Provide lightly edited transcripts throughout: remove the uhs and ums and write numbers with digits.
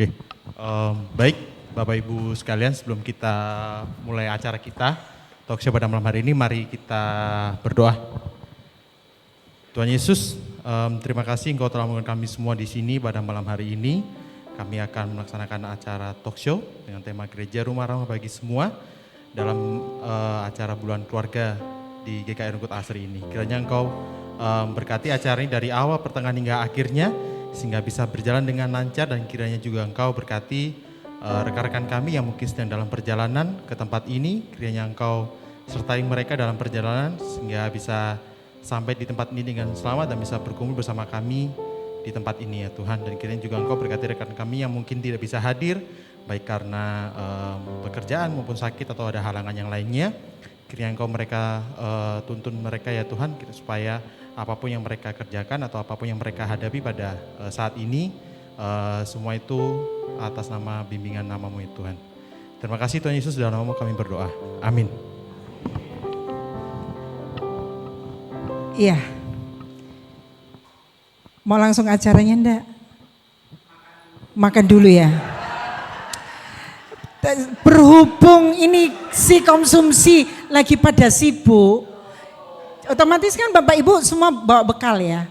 Oke, baik Bapak Ibu sekalian, sebelum kita mulai acara kita, talkshow pada malam hari ini, mari kita berdoa. Tuhan Yesus, terima kasih Engkau telah mengundang kami semua di sini pada malam hari ini. Kami akan melaksanakan acara talkshow dengan tema Gereja Rumah Ramah bagi Semua dalam acara bulan keluarga di GKI Rungkut Asri ini. Kiranya Engkau berkati acara ini dari awal, pertengahan hingga akhirnya, sehingga bisa berjalan dengan lancar, dan kiranya juga Engkau berkati rekan-rekan kami yang mungkin sedang dalam perjalanan ke tempat ini. Kiranya Engkau sertai mereka dalam perjalanan sehingga bisa sampai di tempat ini dengan selamat dan bisa berkumpul bersama kami di tempat ini ya Tuhan. Dan kiranya juga Engkau berkati rekan kami yang mungkin tidak bisa hadir, baik karena pekerjaan maupun sakit atau ada halangan yang lainnya. Kiranya Engkau tuntun mereka ya Tuhan, supaya apapun yang mereka kerjakan atau apapun yang mereka hadapi pada saat ini, semua itu atas nama bimbingan nama-Mu ya Tuhan. Terima kasih Tuhan Yesus, dalam nama-Mu kami berdoa. Amin. Iya. Mau langsung acaranya enggak? Makan dulu ya. Berhubung ini si konsumsi lagi pada sibuk, otomatis kan Bapak Ibu semua bawa bekal ya.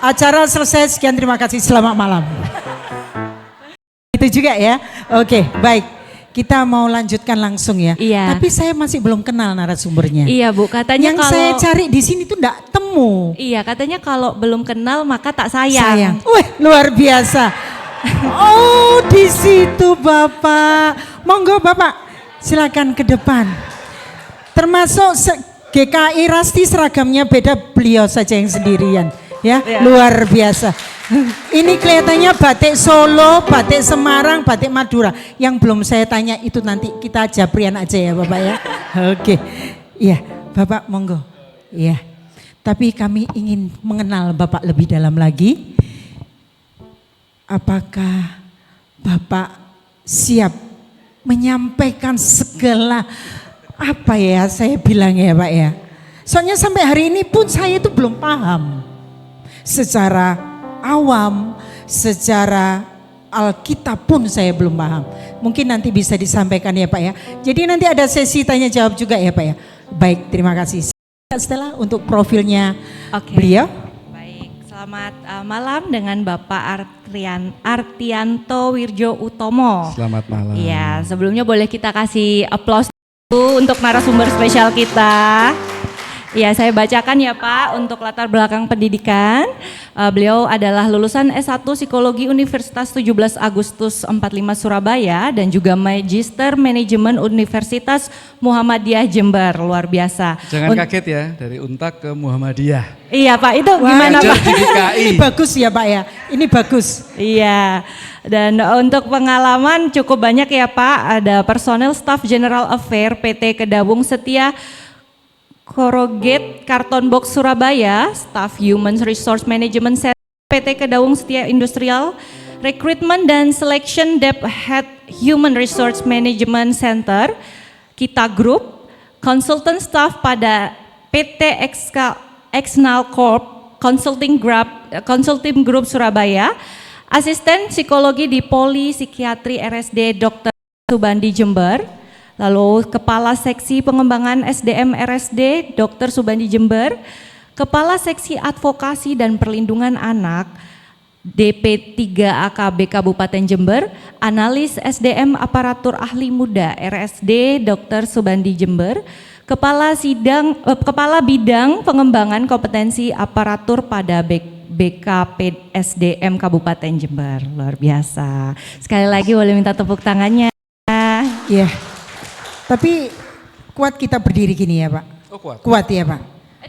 Acara selesai, sekian, terima kasih, selamat malam. Itu juga ya. Oke, baik. Kita mau lanjutkan langsung ya. Iya. Tapi saya masih belum kenal narasumbernya. Iya Bu, katanya yang kalau saya cari di sini tuh enggak temu. Iya, katanya kalau belum kenal maka tak sayang. Wih, luar biasa. Oh, di situ Bapak. Monggo Bapak, silakan ke depan. Termasuk GKI Rasti seragamnya beda, beliau saja yang sendirian. Ya, luar biasa. Ini kelihatannya batik Solo, batik Semarang, batik Madura. Yang belum saya tanya itu nanti kita jabrian aja ya Bapak ya. Oke. Iya, Bapak monggo. Iya. Tapi kami ingin mengenal Bapak lebih dalam lagi. Apakah Bapak siap menyampaikan segala apa ya saya bilang ya Pak ya. Soalnya sampai hari ini pun saya itu belum paham. Secara awam, secara Alkitab pun saya belum paham. Mungkin nanti bisa disampaikan ya Pak ya. Jadi nanti ada sesi tanya jawab juga ya Pak ya. Baik, terima kasih. Setelah untuk profilnya beliau. Baik, selamat malam dengan Bapak Artianto Wirjo Utomo. Selamat malam. Iya, sebelumnya boleh kita kasih aplaus dulu untuk narasumber spesial kita. Ya, saya bacakan ya Pak untuk latar belakang pendidikan. Beliau adalah lulusan S1 Psikologi Universitas 17 Agustus 45 Surabaya dan juga Magister Manajemen Universitas Muhammadiyah Jember. Luar biasa. Jangan kaget ya, dari Untak ke Muhammadiyah. Iya Pak, itu gimana Pak? Ini bagus ya Pak ya, ini bagus. Iya, dan untuk pengalaman cukup banyak ya Pak. Ada personel staff General Affair PT Kedawung Setia Corrugate Karton Box Surabaya, Staff Human Resource Management Center PT Kedawung Setia Industrial, Recruitment dan Selection Dep Head Human Resource Management Center, Kita Group, Consultant Staff pada PT Exnal Corp, Consulting Group Surabaya, Asisten Psikologi di Poli Psikiatri RSD Dr. Subandi Jember, lalu Kepala Seksi Pengembangan SDM RSD Dr. Subandi Jember, Kepala Seksi Advokasi dan Perlindungan Anak DP3AKB Kabupaten Jember, Analis SDM Aparatur Ahli Muda RSD Dr. Subandi Jember, Kepala Bidang Pengembangan Kompetensi Aparatur pada BKP SDM Kabupaten Jember. Luar biasa. Sekali lagi boleh minta tepuk tangannya. Iya. Tapi kuat kita berdiri gini ya Pak? Oh kuat. Kuat ya Pak?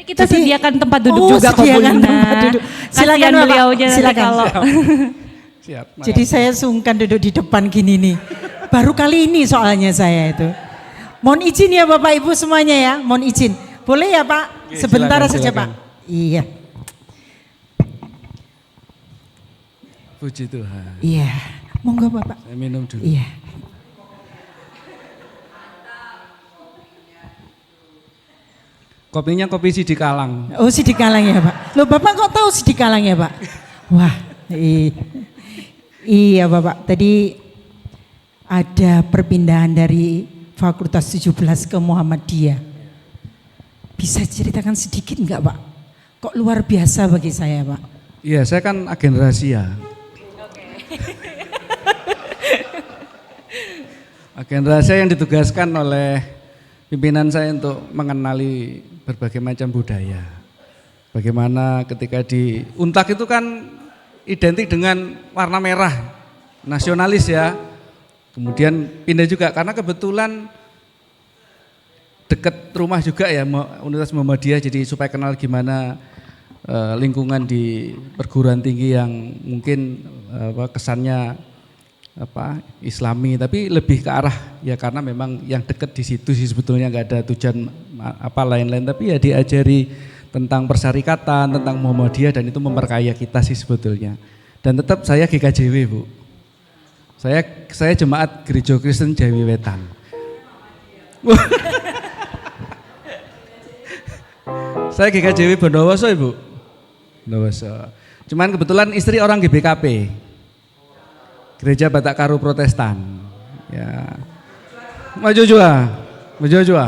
Kita sediakan tempat duduk juga kok Bu Lina. Silakan Bapak, silakan. Kalau Siap. Jadi saya sungkan duduk di depan gini nih. Baru kali ini soalnya saya itu. Mohon izin ya Bapak Ibu semuanya ya, mohon izin. Boleh ya Pak? Oke, Sebentar silakan, saja silakan. Pak. Iya. Puji Tuhan. Iya. Monggo Bapak. Saya minum dulu. Iya. Kopinya kopi Sidikalang. Oh Sidikalang ya Pak. Loh Bapak kok tahu Sidikalang ya Pak? Wah, iya Bapak. Tadi ada perpindahan dari Fakultas 17 ke Muhammadiyah. Bisa ceritakan sedikit enggak Pak? Kok luar biasa bagi saya Pak? Iya, saya kan agen rahasia. Agen rahasia yang ditugaskan oleh pimpinan saya untuk mengenali berbagai macam budaya. Bagaimana ketika di Untak itu kan identik dengan warna merah, nasionalis ya. Kemudian pindah juga karena kebetulan dekat rumah juga ya Universitas Muhammadiyah, jadi supaya kenal gimana lingkungan di perguruan tinggi yang mungkin kesannya Islami, tapi lebih ke arah ya karena memang yang dekat di situ sih sebetulnya, nggak ada tujuan lain-lain, tapi ya diajari tentang persyarikatan, tentang Muhammadiyah, dan itu memperkaya kita sih sebetulnya. Dan tetap saya GKJW Bu, saya jemaat Gereja Kristen Jawi Wetan. Saya GKJW Bondowoso Ibu. Bondowoso. Cuman kebetulan istri orang GBKP, Gereja Batak Karo Protestan. Ya. Maju jua.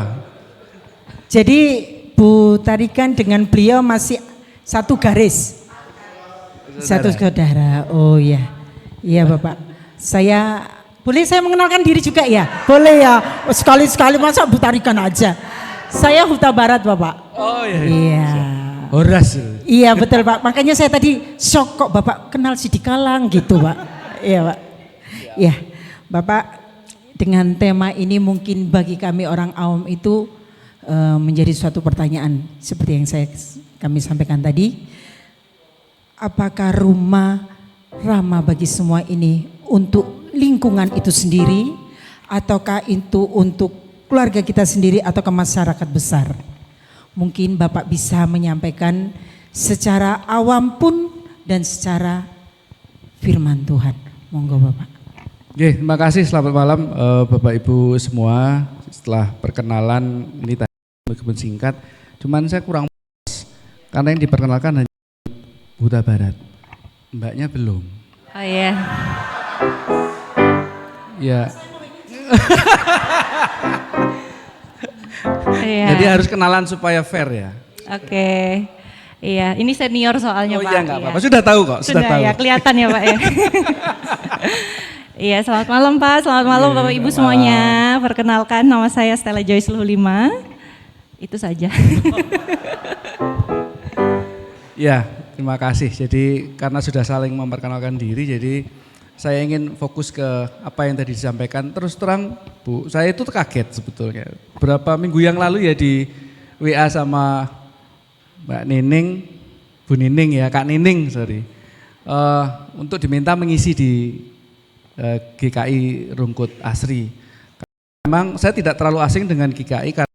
Jadi Bu Tarikan dengan beliau masih satu garis. Satu saudara. Oh iya. Iya Bapak. Boleh saya mengenalkan diri juga ya? Boleh ya. Sekali-sekali masa Bu Tarikan aja. Saya Huta Barat Bapak. Oh iya. Iya. Horas. Iya betul Pak. Makanya saya tadi shock kok Bapak kenal Sidikalang gitu Pak. Iya Pak. Iya. Bapak dengan tema ini mungkin bagi kami orang awam itu menjadi suatu pertanyaan seperti yang kami sampaikan tadi. Apakah rumah ramah bagi semua ini untuk lingkungan itu sendiri, ataukah itu untuk keluarga kita sendiri atau ke masyarakat besar? Mungkin Bapak bisa menyampaikan secara awam pun dan secara firman Tuhan. Monggo Bapak. Oke, terima kasih. Selamat malam Bapak Ibu semua. Setelah perkenalan ini tadi meskipun singkat, cuman saya kurang karena yang diperkenalkan hanya Huta Barat. Mbaknya belum. Oh iya. Ya. Iya. Jadi harus kenalan supaya fair ya. Oke. Iya, ini senior soalnya Oh Pak. iya enggak apa-apa, sudah tahu kok, sudah tahu. Ya, kelihatan ya Pak ya. Iya, selamat malam Pak, selamat malam Bapak Ibu semuanya. Perkenalkan, nama saya Stella Joyce Luhulima. Itu saja. Ya, terima kasih. Jadi karena sudah saling memperkenalkan diri, jadi saya ingin fokus ke apa yang tadi disampaikan. Terus terang Bu, saya itu kaget sebetulnya. Berapa minggu yang lalu ya di WA sama Mbak Nining, Bu Nining ya, Kak Nining sorry. Untuk diminta mengisi di GKI Rungkut Asri. Memang saya tidak terlalu asing dengan GKI karena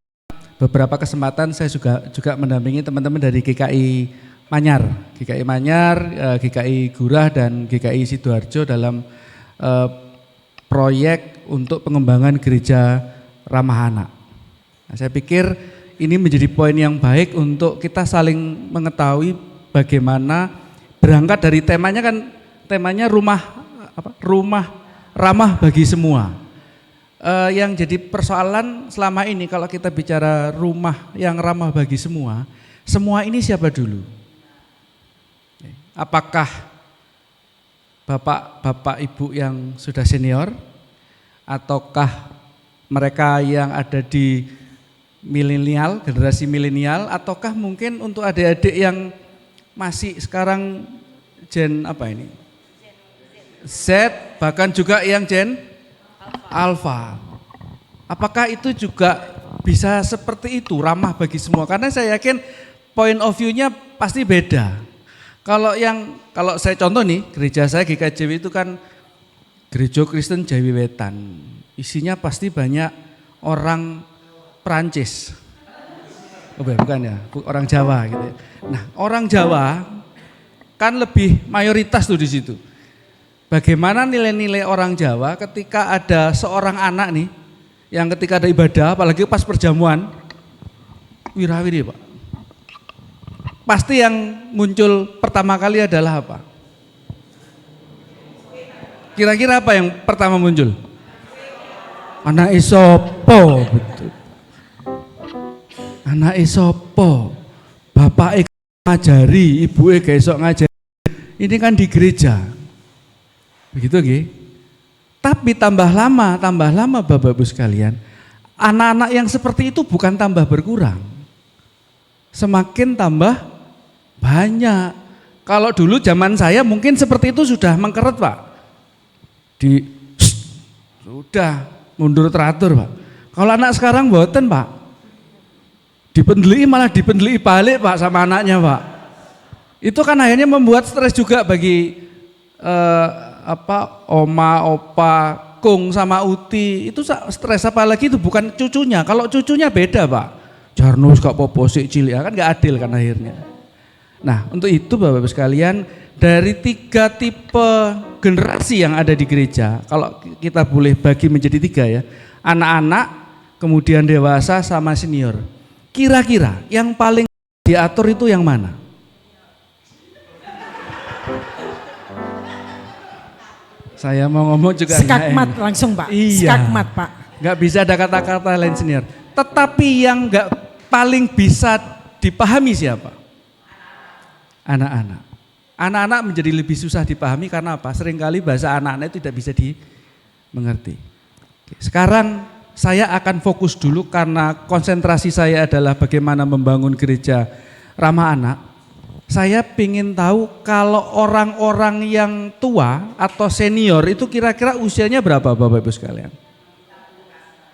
beberapa kesempatan saya juga mendampingi teman-teman dari GKI Manyar, GKI Gurah dan GKI Sidoarjo dalam proyek untuk pengembangan gereja ramah anak. Nah, saya pikir ini menjadi poin yang baik untuk kita saling mengetahui bagaimana berangkat dari temanya rumah ramah bagi semua. Yang jadi persoalan selama ini kalau kita bicara rumah yang ramah bagi semua ini siapa dulu? Apakah bapak ibu yang sudah senior, ataukah mereka yang ada di milenial, generasi milenial, ataukah mungkin untuk adik-adik yang masih sekarang Gen apa ini? Z, bahkan juga yang Gen Alpha. Apakah itu juga bisa seperti itu, ramah bagi semua? Karena saya yakin point of view-nya pasti beda. Kalau saya contoh nih, gereja saya GKJW itu kan Gereja Kristen Jawi Wetan. Isinya pasti banyak orang Perancis. Oh bukan ya, orang Jawa gitu ya. Nah, orang Jawa kan lebih mayoritas tuh di situ. Bagaimana nilai-nilai orang Jawa ketika ada seorang anak nih yang ketika ada ibadah, apalagi pas perjamuan, wirawiri Pak. Pasti yang muncul pertama kali adalah apa? Kira-kira apa yang pertama muncul? Anak sopo, betul. Anak sopo, bapak ngajari, ibu esok ngajari. Ini kan di gereja, begitu nggih. Tapi tambah lama Bapak Ibu sekalian, anak-anak yang seperti itu bukan tambah berkurang, semakin tambah banyak. Kalau dulu zaman saya mungkin seperti itu sudah mengkeret Pak, sudah mundur teratur Pak. Kalau anak sekarang boten Pak, malah dipendeli balik Pak sama anaknya Pak. Itu kan akhirnya membuat stres juga bagi oma, opa, kung sama uti. Itu stres, apalagi itu bukan cucunya. Kalau cucunya beda Pak. Jarnus kok popo sik cilik, kan nggak adil kan akhirnya. Nah, untuk itu Bapak-Ibu sekalian, dari 3 tipe generasi yang ada di gereja, kalau kita boleh bagi menjadi 3 ya, anak-anak, kemudian dewasa sama senior. Kira-kira yang paling diatur itu yang mana? Saya mau ngomong juga skakmat langsung Pak. Iya. Skakmat Pak. Nggak bisa ada kata-kata lain senior. Tetapi yang nggak paling bisa dipahami siapa? Anak-anak. Anak-anak menjadi lebih susah dipahami karena apa? Seringkali bahasa anak-anak itu tidak bisa dimengerti. Sekarang saya akan fokus dulu karena konsentrasi saya adalah bagaimana membangun gereja ramah anak. Saya ingin tahu kalau orang-orang yang tua atau senior itu kira-kira usianya berapa Bapak Ibu sekalian?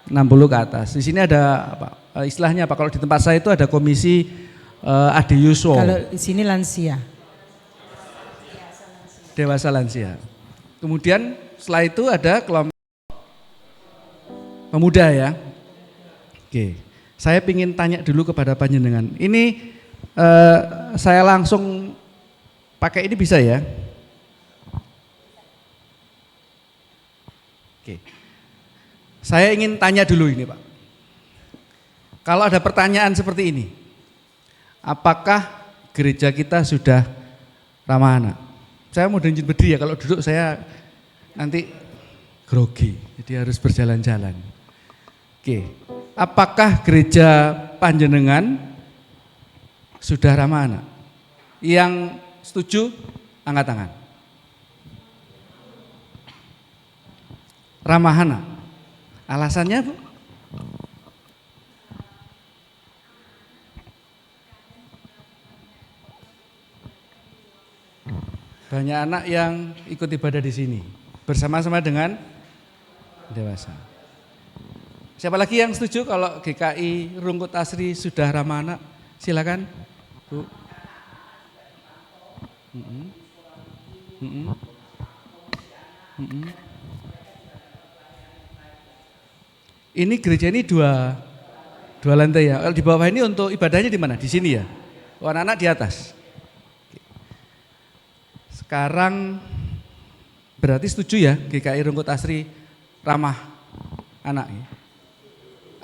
60 ke atas. Di sini ada apa? Istilahnya apa? Kalau di tempat saya itu ada komisi Ade Yuswo. Kalau di sini lansia. Dewasa lansia. Kemudian setelah itu ada kelompok pemuda ya. Oke. Saya ingin tanya dulu kepada panjenengan. Ini saya langsung pakai ini bisa ya? Oke. Saya ingin tanya dulu ini Pak. Kalau ada pertanyaan seperti ini, apakah gereja kita sudah ramah anak? Saya mau danjin berdiri ya, kalau duduk saya nanti grogi, jadi harus berjalan-jalan. Oke. Apakah gereja panjenengan sudah ramah anak? Yang setuju angkat tangan. Ramah anak. Alasannya Bu? Banyak anak yang ikut ibadah di sini bersama-sama dengan dewasa. Siapa lagi yang setuju kalau GKI Rungkut Asri sudah ramah anak? Silakan, Bu. Ini gereja ini dua lantai ya. Kalau di bawah ini untuk ibadahnya di mana? Di sini ya. Oh, anak-anak di atas. Sekarang berarti setuju ya GKI Rungkut Asri ramah anak.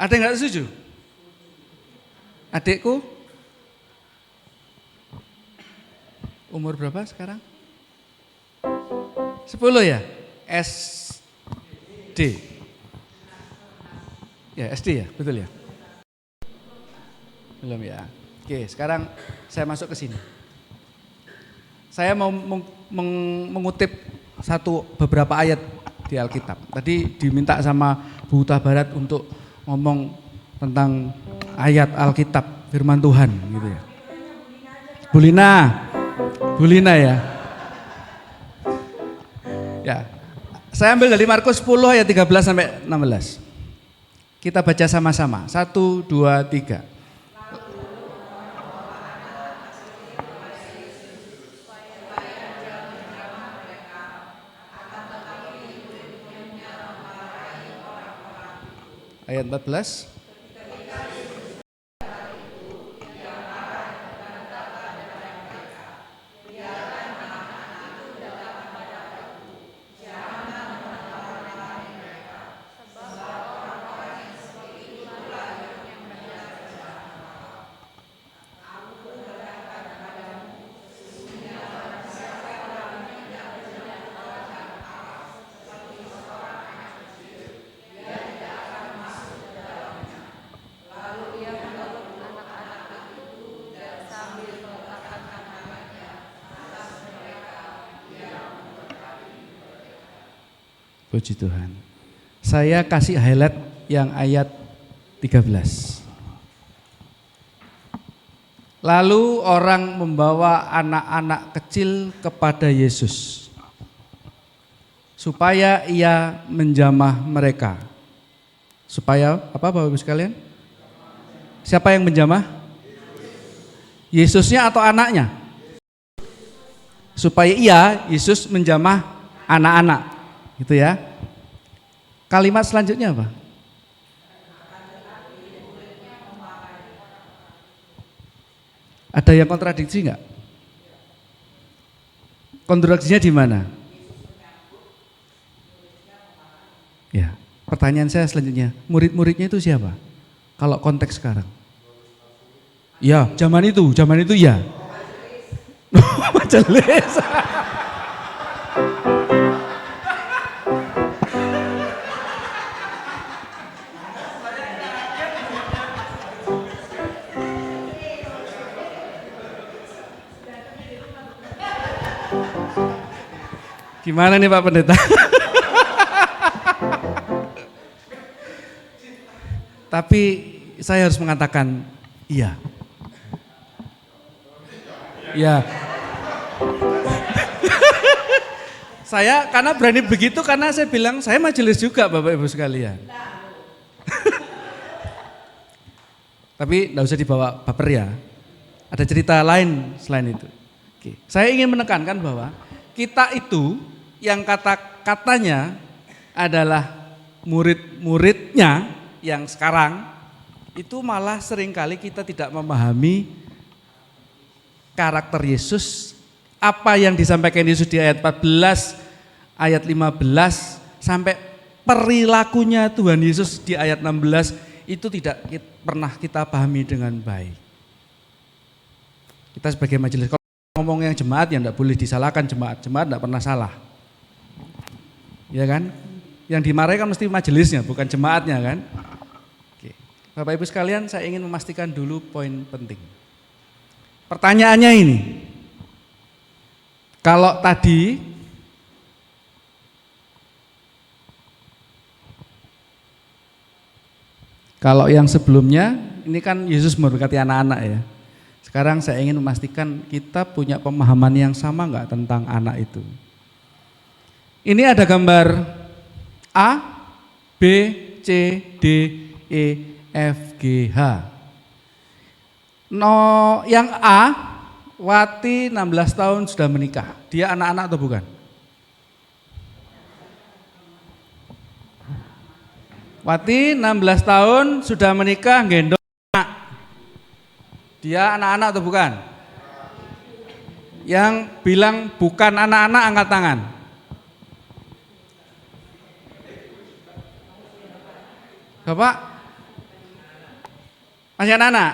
Ada yang nggak setuju? Adikku umur berapa sekarang? 10 ya? SD. Ya SD ya, betul ya? Belum ya? Oke, sekarang saya masuk ke sini. Saya mau mengutip beberapa ayat di Alkitab. Tadi diminta sama Bu Huta Barat untuk ngomong tentang ayat Alkitab, firman Tuhan gitu ya. Bu Lina ya. Ya. Saya ambil dari Markus 10 ayat 13 sampai 16. Kita baca sama-sama. 1, 2, 3. Ayat 14. Puji Tuhan. Saya kasih highlight yang ayat 13. Lalu orang membawa anak-anak kecil kepada Yesus supaya ia menjamah mereka. Supaya apa Bapak Ibu sekalian? Siapa yang menjamah? Yesusnya atau anaknya? Supaya Yesus menjamah anak-anak. Gitu ya. Kalimat selanjutnya apa? Ada yang kontradiksi enggak? Kontradiksinya di mana? Ya, pertanyaan saya selanjutnya, murid-muridnya itu siapa? Kalau konteks sekarang? Ya, zaman itu ya. Majelis. Gimana nih Pak Pendeta? Tapi saya harus mengatakan iya. Ya. Saya karena berani begitu karena saya bilang saya majelis juga Bapak Ibu sekalian. Tapi enggak usah dibawa baper ya. Ada cerita lain selain itu. Oke. Saya ingin menekankan bahwa kita itu yang katanya adalah murid-muridnya yang sekarang itu malah seringkali kita tidak memahami karakter Yesus, apa yang disampaikan Yesus di ayat 14, ayat 15 sampai perilakunya Tuhan Yesus di ayat 16 itu tidak pernah kita pahami dengan baik. Kita sebagai majelis kalau ngomong yang jemaat ya enggak boleh disalahkan jemaat enggak pernah salah. Ya kan? Yang dimarahi kan mesti majelisnya bukan jemaatnya kan? Oke. Bapak Ibu sekalian, saya ingin memastikan dulu poin penting. Pertanyaannya ini. Kalau tadi yang sebelumnya ini kan Yesus memberkati anak-anak ya. Sekarang saya ingin memastikan kita punya pemahaman yang sama enggak tentang anak itu. Ini ada gambar A, B, C, D, E, F, G, H. No, yang A, Wati 16 tahun sudah menikah. Dia anak-anak atau bukan? Wati 16 tahun sudah menikah, gendong anak. Dia anak-anak atau bukan? Yang bilang bukan anak-anak angkat tangan. Bapak? Masih anak-anak?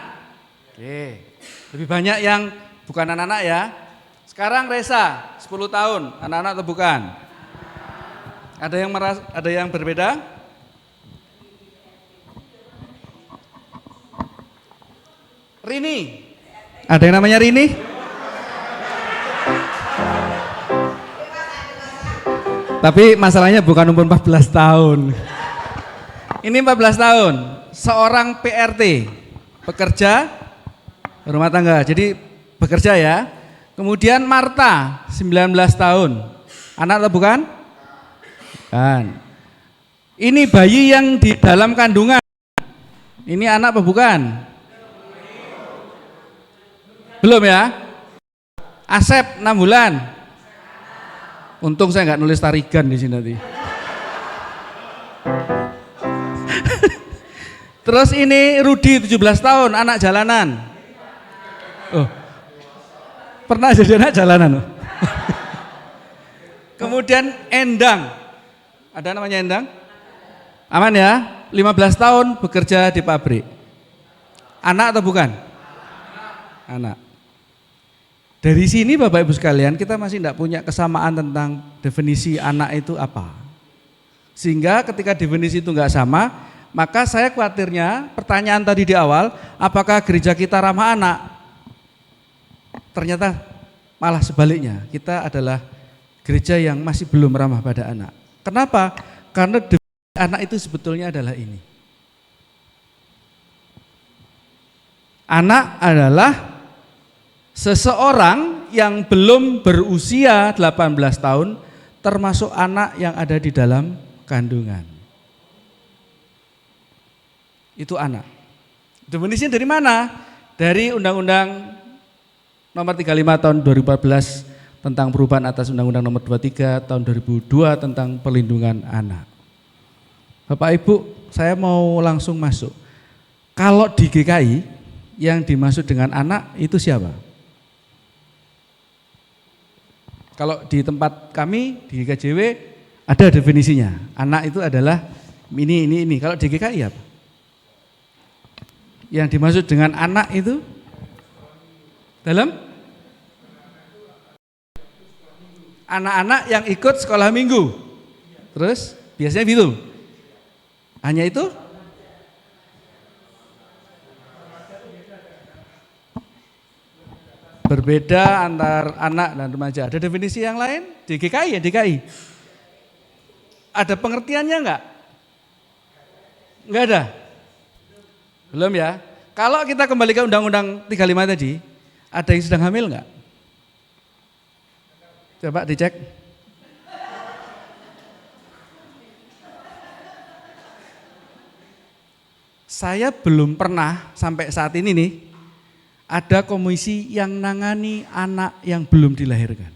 Oke. Lebih banyak yang bukan anak-anak ya. Sekarang Resa 10 tahun, anak-anak atau bukan? Ada yang berbeda? Rini. Ada yang namanya Rini? Tapi masalahnya bukan umur 14 tahun. Ini 14 tahun, seorang PRT, pekerja rumah tangga, jadi bekerja ya. Kemudian Marta, 19 tahun, anak atau bukan? Bukan. Ini bayi yang di dalam kandungan, ini anak atau bukan? Belum ya? Asep 6 bulan. Untung saya nggak nulis tarigan di sini nanti. Terus ini Rudi 17 tahun, anak jalanan. Oh, pernah jadi anak jalanan. Kemudian Endang, ada namanya Endang? Aman ya, 15 tahun bekerja di pabrik. Anak atau bukan? Anak. Dari sini Bapak Ibu sekalian, kita masih tidak punya kesamaan tentang definisi anak itu apa. Sehingga ketika definisi itu enggak sama, maka saya khawatirnya pertanyaan tadi di awal, apakah gereja kita ramah anak? Ternyata malah sebaliknya, kita adalah gereja yang masih belum ramah pada anak. Kenapa? Karena definisi anak itu sebetulnya adalah ini. Anak adalah seseorang yang belum berusia 18 tahun, termasuk anak yang ada di dalam kandungan. Itu anak. Definisinya dari mana? Dari Undang-Undang Nomor 35 tahun 2014 tentang perubahan atas Undang-Undang Nomor 23 tahun 2002 tentang perlindungan anak. Bapak Ibu, saya mau langsung masuk. Kalau di GKI yang dimaksud dengan anak itu siapa? Kalau di tempat kami di GKJW ada definisinya. Anak itu adalah ini. Kalau di GKI apa? Yang dimaksud dengan anak itu dalam anak-anak yang ikut sekolah minggu. Terus biasanya gitu. Hanya itu? Berbeda antar anak dan remaja. Ada definisi yang lain? Di GKI ya, DKI. Ada pengertiannya enggak? Enggak ada? Belum ya? Kalau kita kembali ke Undang-Undang 35 tadi, ada yang sedang hamil enggak? Coba dicek. Saya belum pernah sampai saat ini nih, ada komisi yang nangani anak yang belum dilahirkan.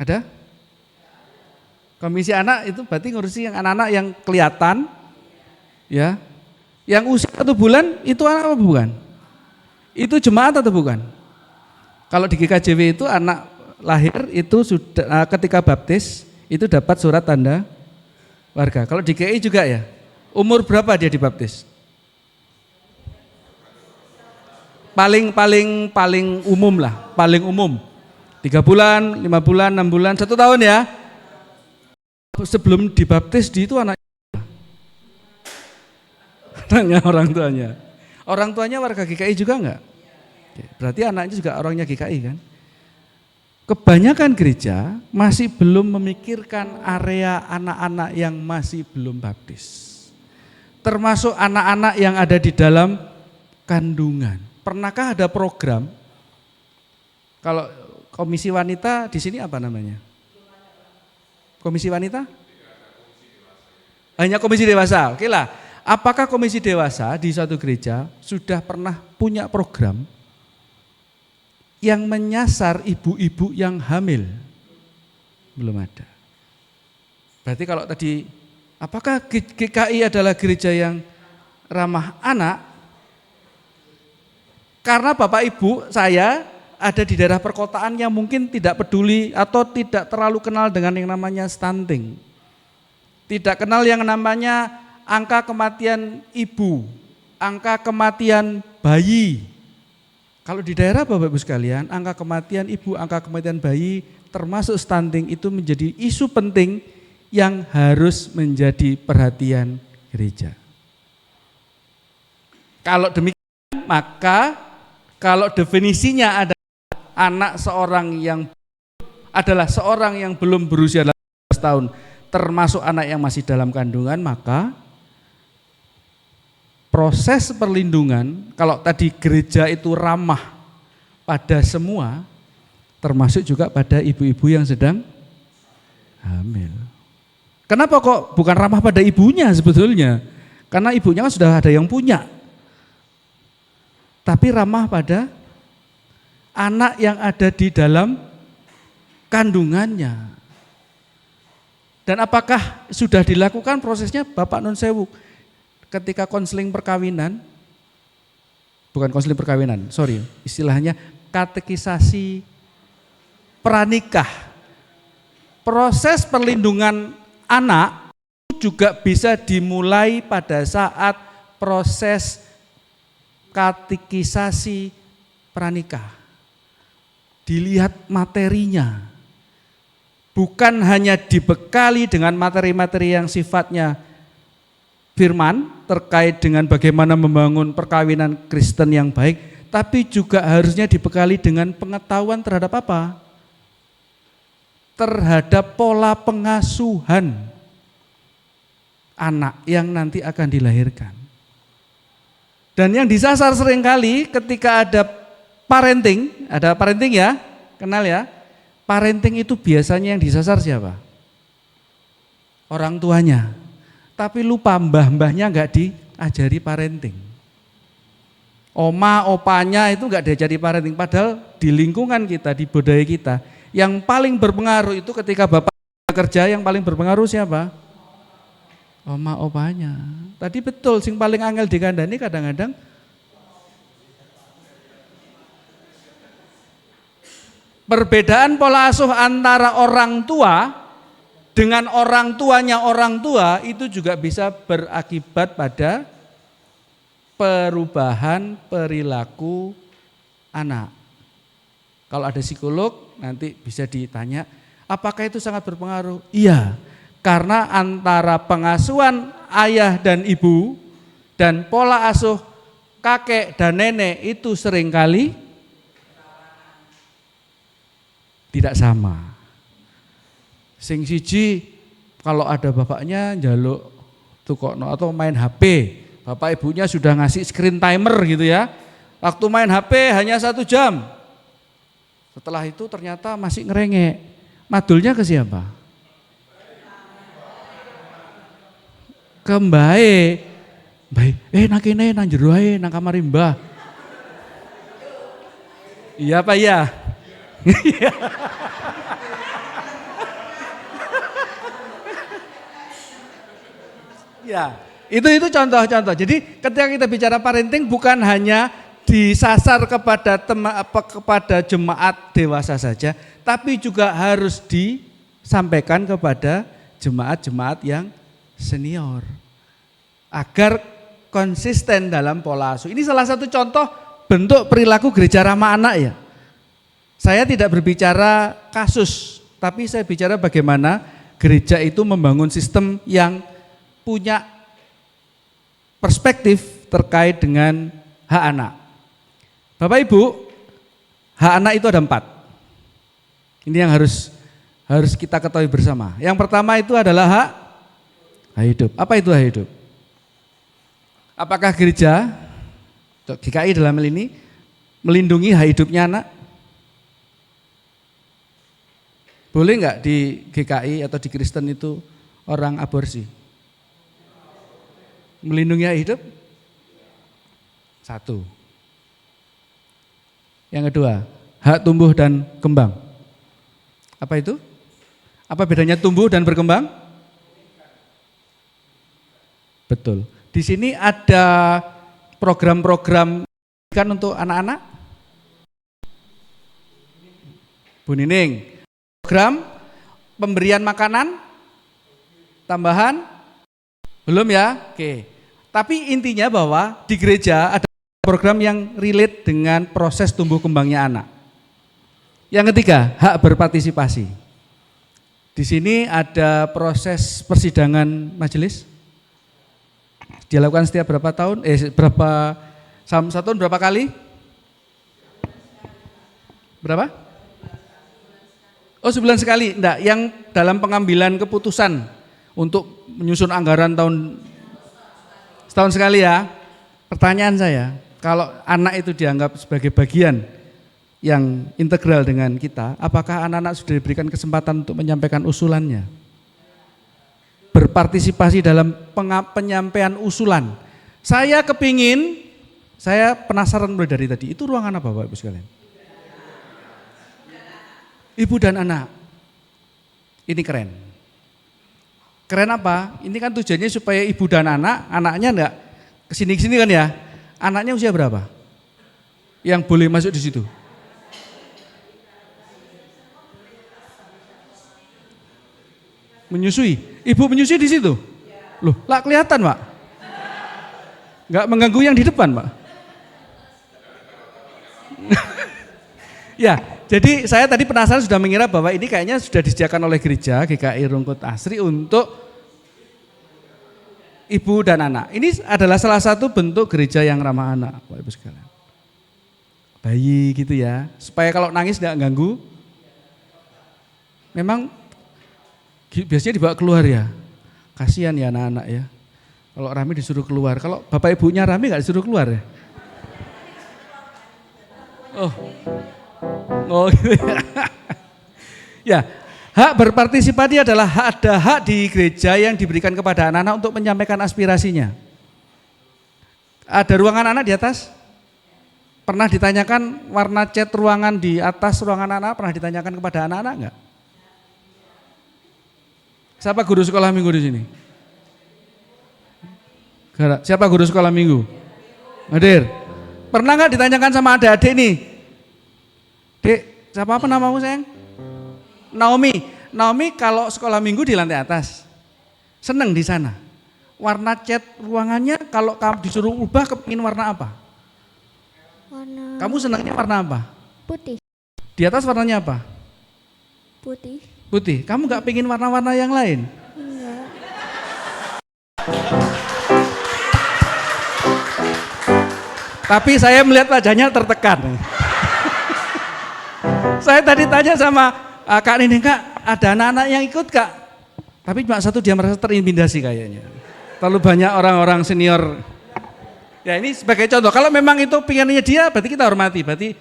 Ada? Komisi anak itu berarti ngurusi yang anak-anak yang kelihatan, ya, yang usia 1 bulan itu anak apa bukan? Itu jemaat atau bukan? Kalau di GKJW itu anak lahir itu sudah ketika baptis itu dapat surat tanda warga. Kalau di GKI juga ya. Umur berapa dia dibaptis? Paling umum lah, paling umum. 3 bulan, 5 bulan, 6 bulan, 1 tahun ya. Sebelum dibaptis di itu anaknya orang tuanya. Orang tuanya warga GKI juga enggak? Berarti anaknya juga orangnya GKI kan? Kebanyakan gereja masih belum memikirkan area anak-anak yang masih belum baptis. Termasuk anak-anak yang ada di dalam kandungan. Pernahkah ada program? Kalau komisi wanita di sini apa namanya? Komisi wanita? Hanya komisi dewasa. Oke lah. Apakah komisi dewasa di suatu gereja sudah pernah punya program yang menyasar ibu-ibu yang hamil? Belum ada. Berarti kalau tadi, apakah GKI adalah gereja yang ramah anak? Karena Bapak Ibu saya ada di daerah perkotaan yang mungkin tidak peduli atau tidak terlalu kenal dengan yang namanya stunting. Tidak kenal yang namanya angka kematian ibu, angka kematian bayi. Kalau di daerah Bapak Ibu sekalian, angka kematian ibu, angka kematian bayi termasuk stunting itu menjadi isu penting yang harus menjadi perhatian gereja. Kalau demikian, maka kalau definisinya ada anak seorang yang adalah seorang yang belum berusia 18 tahun, termasuk anak yang masih dalam kandungan, maka proses perlindungan, kalau tadi gereja itu ramah pada semua, termasuk juga pada ibu-ibu yang sedang hamil. Kenapa kok bukan ramah pada ibunya sebetulnya? Karena ibunya kan sudah ada yang punya. Tapi ramah pada anak yang ada di dalam kandungannya. Dan apakah sudah dilakukan prosesnya Bapak Nun Sewu? Ketika konseling perkawinan, bukan konseling perkawinan, sorry, istilahnya katekisasi pranikah. Proses perlindungan anak juga bisa dimulai pada saat proses katekisasi pranikah. Dilihat materinya, bukan hanya dibekali dengan materi-materi yang sifatnya firman terkait dengan bagaimana membangun perkawinan Kristen yang baik, tapi juga harusnya dibekali dengan pengetahuan terhadap apa? terhadap pola pengasuhan anak yang nanti akan dilahirkan. Dan yang disasar seringkali ketika ada parenting ya, kenal ya, parenting itu biasanya yang disasar siapa? Orang tuanya. Tapi lupa mbah-mbahnya nggak diajari parenting. Oma, opanya itu nggak diajari parenting. Padahal di lingkungan kita, di budaya kita, yang paling berpengaruh itu ketika bapak kerja, yang paling berpengaruh siapa? Oma, opanya. Tadi betul, sing paling angel dikandani kadang-kadang perbedaan pola asuh antara orang tua dengan orang tuanya orang tua itu juga bisa berakibat pada perubahan perilaku anak. Kalau ada psikolog nanti bisa ditanya, apakah itu sangat berpengaruh? Iya, karena antara pengasuhan ayah dan ibu dan pola asuh kakek dan nenek itu seringkali tidak sama. Sing siji kalau ada bapaknya njaluk tukokno atau main HP, bapak ibunya sudah ngasih screen timer gitu ya. Waktu main HP hanya 1 jam. Setelah itu ternyata masih ngerengek. Madulnya ke siapa? Ke mbae. Mbae, nang kene nang jero ae nang kamar mbah. Iya Pak ya? Ya, itu contoh-contoh. Jadi ketika kita bicara parenting bukan hanya disasar kepada jemaat dewasa saja, tapi juga harus disampaikan kepada jemaat-jemaat yang senior agar konsisten dalam pola asuh. Ini salah satu contoh bentuk perilaku gereja ramah anak ya. Saya tidak berbicara kasus, tapi saya bicara bagaimana gereja itu membangun sistem yang punya perspektif terkait dengan hak anak. Bapak Ibu, hak anak itu ada 4. Ini yang harus kita ketahui bersama. Yang pertama itu adalah hak hidup. Apa itu hak hidup? Apakah gereja GKI dalam hal ini melindungi hak hidupnya anak? Boleh nggak di GKI atau di Kristen itu orang aborsi? Melindungi hak hidup? 1. Yang kedua, hak tumbuh dan kembang. Apa itu? Apa bedanya tumbuh dan berkembang? Betul. Di sini ada program-program kan untuk anak-anak? Bu Nining, program pemberian makanan tambahan? Belum ya? Oke. Tapi intinya bahwa di gereja ada program yang relate dengan proses tumbuh kembangnya anak. Yang ketiga, hak berpartisipasi. Di sini ada proses persidangan majelis. Dilakukan setiap berapa tahun? Satu tahun berapa kali? Berapa? Oh, sebulan sekali. Enggak, yang dalam pengambilan keputusan untuk menyusun anggaran setahun sekali ya. Pertanyaan saya, kalau anak itu dianggap sebagai bagian yang integral dengan kita, apakah anak-anak sudah diberikan kesempatan untuk menyampaikan usulannya? Berpartisipasi dalam penyampaian usulan. Saya penasaran mulai dari tadi, itu ruangan apa Bapak Ibu sekalian? Ibu dan anak. Ini keren. Keren apa? Ini kan tujuannya supaya ibu dan anaknya enggak kesini-kesini kan ya. Anaknya usia berapa? Yang boleh masuk di situ? Menyusui. Ibu menyusui di situ? Loh, lah kelihatan, Pak. Enggak mengganggu yang di depan, Pak. Ya, jadi saya tadi penasaran sudah mengira bahwa ini kayaknya sudah disediakan oleh gereja GKI Rungkut Asri untuk ibu dan anak. Ini adalah salah satu bentuk gereja yang ramah anak, Bapak Ibu sekalian. Bayi gitu ya, supaya kalau nangis tidak ganggu. memang biasanya dibawa keluar ya. Kasihan ya anak-anak ya. Kalau rame disuruh keluar. Kalau bapak ibunya rame nggak disuruh keluar ya? Oh gitu ya. Ya, hak berpartisipasi adalah ada hak di gereja yang diberikan kepada anak-anak untuk menyampaikan aspirasinya. Ada ruangan anak di atas? Pernah ditanyakan warna cat ruangan di atas ruangan anak? Pernah ditanyakan kepada anak-anak enggak? Siapa guru sekolah minggu di sini? Siapa guru sekolah minggu? Hadir. Pernah enggak ditanyakan sama adik-adik nih? Dek, siapa apa namamu sayang? Naomi kalau sekolah minggu di lantai atas, seneng di sana. Warna cat ruangannya kalau kamu disuruh ubah kepingin warna apa? Warna Kamu senangnya warna apa? putih. Di atas warnanya apa? Putih. Putih. Kamu nggak pengen warna-warna yang lain? Enggak. Tapi saya melihat wajahnya tertekan. Saya tadi tanya sama Kak Nining, Kak, ada anak-anak yang ikut Kak? Tapi cuma satu dia merasa terintimidasi kayaknya. Terlalu banyak orang-orang senior. Ya ini sebagai contoh, kalau memang itu pinginnya dia berarti kita hormati, berarti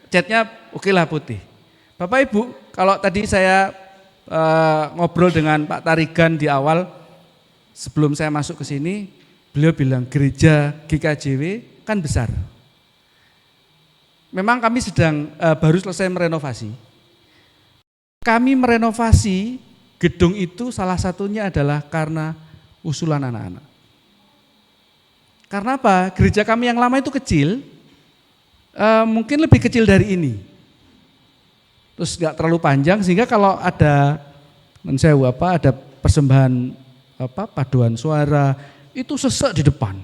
catnya oke lah putih. Bapak Ibu, kalau tadi saya ngobrol dengan Pak Tarigan di awal, sebelum saya masuk ke sini, beliau bilang gereja GKJW kan besar. Memang kami sedang baru selesai merenovasi. Kami merenovasi gedung itu salah satunya adalah karena usulan anak-anak. Karena apa? Gereja kami yang lama itu kecil, mungkin lebih kecil dari ini. Terus nggak terlalu panjang sehingga kalau ada ada persembahan paduan suara itu sesek di depan.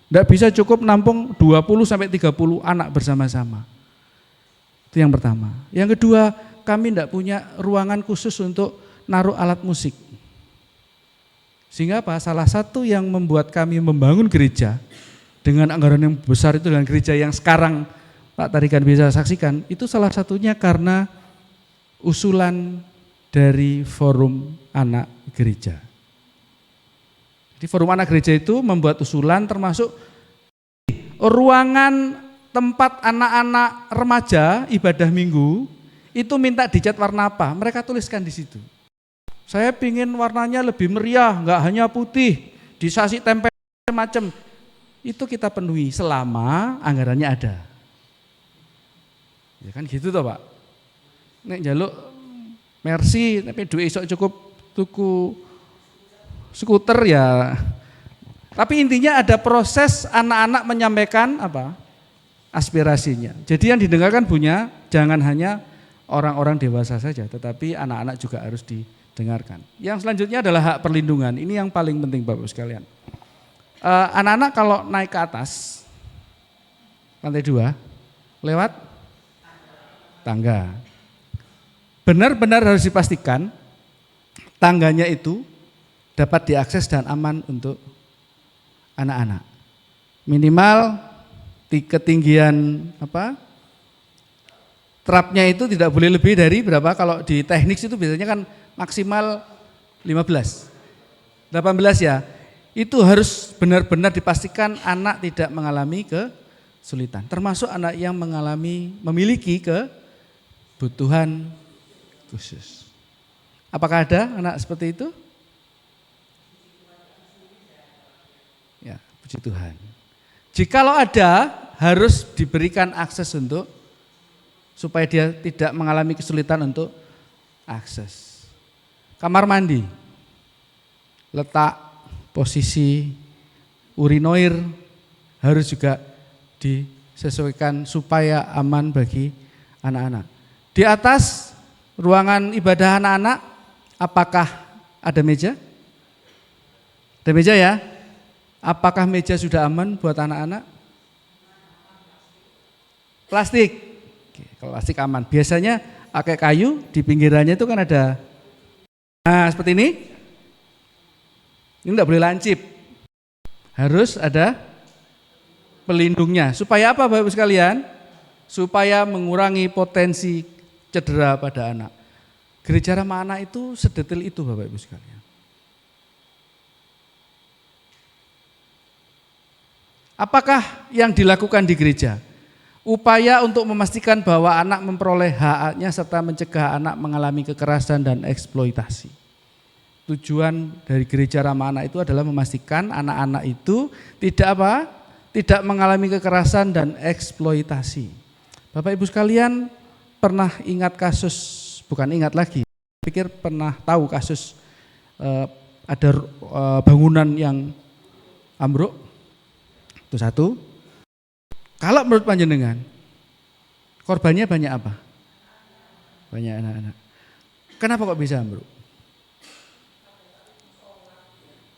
Nggak bisa cukup nampung 20 sampai 30 anak bersama-sama. Itu yang pertama. Yang kedua, kami tidak punya ruangan khusus untuk naruh alat musik. Sehingga apa? Salah satu yang membuat kami membangun gereja dengan anggaran yang besar itu, dengan gereja yang sekarang Pak Tarikan bisa saksikan, itu salah satunya karena usulan dari forum anak gereja. Jadi forum anak gereja itu membuat usulan termasuk ruangan tempat anak-anak remaja ibadah minggu itu minta dicat warna apa, mereka tuliskan di situ. Saya pingin warnanya lebih meriah, nggak hanya putih, disasi tempel macam. Itu kita penuhi selama anggarannya ada. Ya kan gitu toh Pak. Nek jaluk Mercy, tapi duit isok cukup tuku skuter ya. Tapi intinya ada proses anak-anak menyampaikan apa? Aspirasinya. Jadi yang didengarkan punya jangan hanya orang-orang dewasa saja, tetapi anak-anak juga harus didengarkan. Yang selanjutnya adalah hak perlindungan. Ini yang paling penting Bapak sekalian. Anak-anak kalau naik ke atas, lantai 2, lewat tangga. Benar-benar harus dipastikan tangganya itu dapat diakses dan aman untuk anak-anak. Minimal ketinggian trapnya itu tidak boleh lebih dari berapa, kalau di teknik itu biasanya kan maksimal 15, 18 ya. Itu harus benar-benar dipastikan anak tidak mengalami kesulitan. Termasuk anak yang memiliki kebutuhan khusus. Apakah ada anak seperti itu? Ya, puji Tuhan. Jikalau ada, harus diberikan akses supaya dia tidak mengalami kesulitan untuk akses. Kamar mandi, letak, posisi urinoir harus juga disesuaikan supaya aman bagi anak-anak. Di atas ruangan ibadah anak-anak, apakah ada meja? Ada meja ya? Apakah meja sudah aman buat anak-anak? Plastik. Kalau plastik aman. Biasanya pakai kayu, di pinggirannya itu kan ada. Nah, seperti ini. Ini enggak boleh lancip. Harus ada pelindungnya. Supaya apa Bapak Ibu sekalian? Supaya mengurangi potensi cedera pada anak. gereja ramah anak itu sedetail itu Bapak Ibu sekalian. Apakah yang dilakukan di gereja? Upaya untuk memastikan bahwa anak memperoleh hak-haknya serta mencegah anak mengalami kekerasan dan eksploitasi. Tujuan dari gereja ramah anak itu adalah memastikan anak-anak itu tidak mengalami kekerasan dan eksploitasi. Bapak Ibu sekalian pernah ingat kasus, bukan ingat lagi, pikir pernah tahu kasus ada bangunan yang ambruk, itu satu. Kalau menurut panjenengan, korbannya banyak apa? Banyak anak-anak. Kenapa kok bisa ambruk?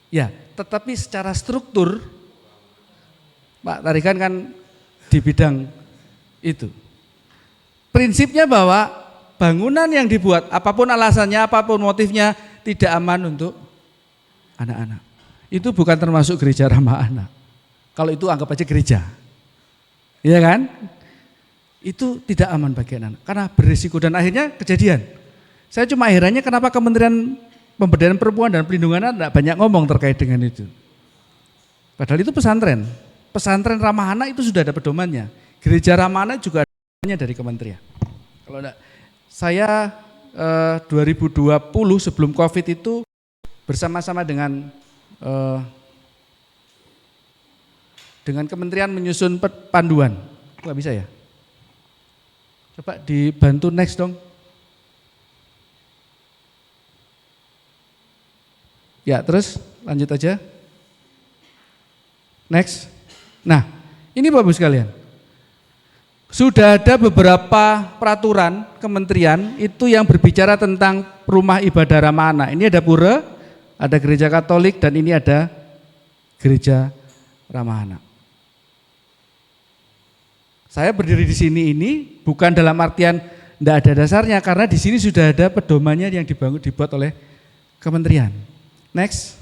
Ya, tetapi secara struktur, Pak Tarikan kan di bidang itu. Prinsipnya bahwa bangunan yang dibuat, apapun alasannya, apapun motifnya, tidak aman untuk anak-anak. Itu bukan termasuk gereja ramah anak. Kalau itu anggap aja gereja. Iya kan? Itu tidak aman bagi anak-anak karena berisiko dan akhirnya kejadian. Saya cuma herannya kenapa Kementerian Pemberdayaan Perempuan dan Pelindungan Anak banyak ngomong terkait dengan itu. Padahal itu pesantren. Pesantren ramah anak itu sudah ada pedomannya. Gereja ramah anak juga ada dari kementerian. Kalau enggak, saya 2020 sebelum Covid itu bersama-sama dengan kementerian menyusun panduan. Enggak bisa ya? Coba dibantu next dong. Ya, terus lanjut aja. Next. Nah, ini Bapak Ibu sekalian. Sudah ada beberapa peraturan kementerian itu yang berbicara tentang rumah ibadah ramah anak. Ini ada pura, ada gereja Katolik, dan ini ada gereja ramah anak. Saya berdiri di sini ini bukan dalam artian tidak ada dasarnya, karena di sini sudah ada pedomannya yang dibuat oleh kementerian. Next.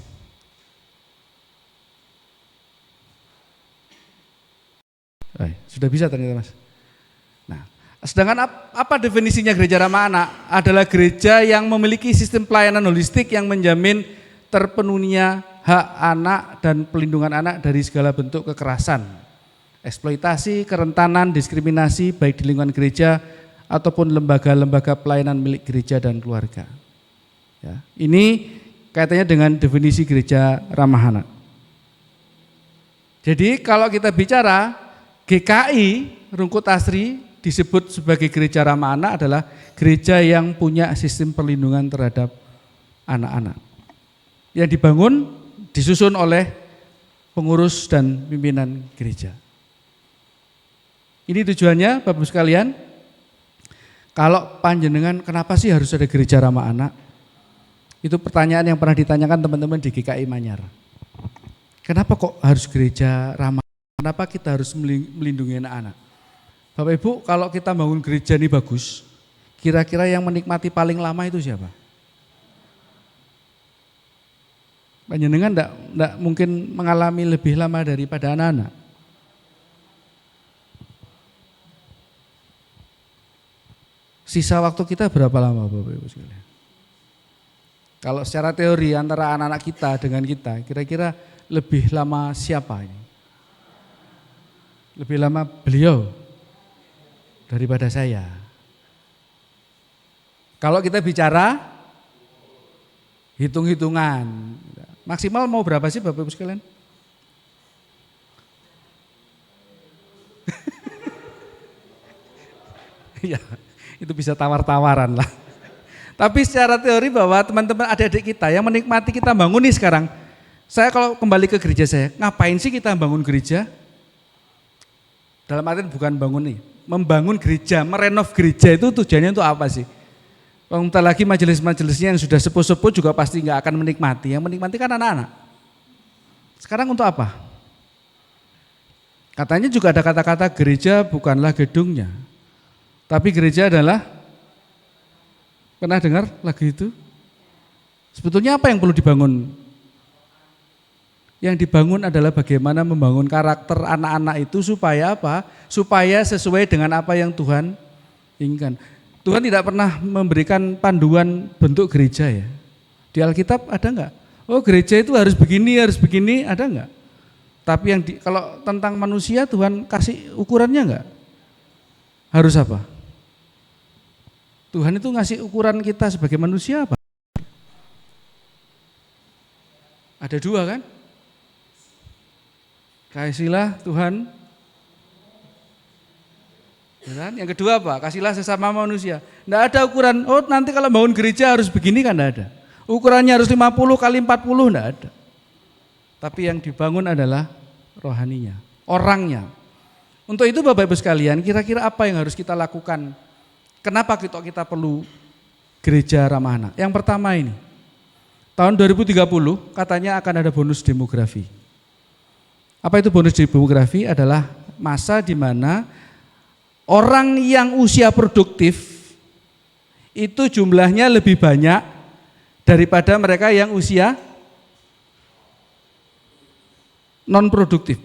Sudah bisa ternyata Mas. Nah, sedangkan apa definisinya gereja ramah anak? Adalah gereja yang memiliki sistem pelayanan holistik yang menjamin terpenuhnya hak anak dan pelindungan anak dari segala bentuk kekerasan, eksploitasi, kerentanan, diskriminasi baik di lingkungan gereja ataupun lembaga-lembaga pelayanan milik gereja dan keluarga. Ya, ini kaitannya dengan definisi gereja ramah anak. Jadi kalau kita bicara GKI Rungkut Asri disebut sebagai gereja ramah anak adalah gereja yang punya sistem perlindungan terhadap anak-anak. Yang dibangun, disusun oleh pengurus dan pimpinan gereja. Ini tujuannya Bapak-Ibu sekalian. Kalau panjenengan kenapa sih harus ada gereja ramah anak? Itu pertanyaan yang pernah ditanyakan teman-teman di GKI Manyar. Kenapa kok harus gereja ramah? Kenapa kita harus melindungi anak-anak? Bapak Ibu, kalau kita bangun gereja ini bagus, kira-kira yang menikmati paling lama itu siapa? Panjenengan enggak mungkin mengalami lebih lama daripada anak-anak. Sisa waktu kita berapa lama Bapak Ibu sekalian? Kalau secara teori antara anak-anak kita dengan kita, kira-kira lebih lama siapa ini? Lebih lama beliau daripada saya. Kalau kita bicara hitung-hitungan, maksimal mau berapa sih Bapak Ibu sekalian? Ya, itu bisa tawar-tawaran lah. Tapi secara teori bahwa teman-teman adik-adik kita yang menikmati kita bangun nih sekarang. Saya kalau kembali ke gereja saya, ngapain sih kita bangun gereja? Dalam artian bukan bangun nih, membangun gereja, merenov gereja itu tujuannya untuk apa sih? Bentar lagi majelis-majelisnya yang sudah sepuh-sepuh juga pasti nggak akan menikmati. Yang menikmati kan anak-anak. Sekarang untuk apa? Katanya juga ada kata-kata gereja bukanlah gedungnya, tapi gereja adalah, pernah dengar lagu itu? Sebetulnya apa yang perlu dibangun? Yang dibangun adalah bagaimana membangun karakter anak-anak itu supaya apa? Supaya sesuai dengan apa yang Tuhan inginkan. Tuhan tidak pernah memberikan panduan bentuk gereja ya. Di Alkitab ada enggak? Oh gereja itu harus begini, ada enggak? Tapi yang kalau tentang manusia Tuhan kasih ukurannya enggak? Harus apa? Tuhan itu ngasih ukuran kita sebagai manusia apa? Ada dua kan? Kasihlah Tuhan. Ya, yang kedua apa? Kasihlah sesama manusia. Tidak ada ukuran, oh nanti kalau bangun gereja harus begini kan tidak ada. Ukurannya harus 50 kali 40 tidak ada. Tapi yang dibangun adalah rohaninya, orangnya. Untuk itu Bapak Ibu sekalian, kira-kira apa yang harus kita lakukan? Kenapa kita perlu gereja ramah anak? Yang pertama ini, tahun 2030 katanya akan ada bonus demografi. Apa itu bonus demografi? Adalah masa di mana orang yang usia produktif itu jumlahnya lebih banyak daripada mereka yang usia non produktif.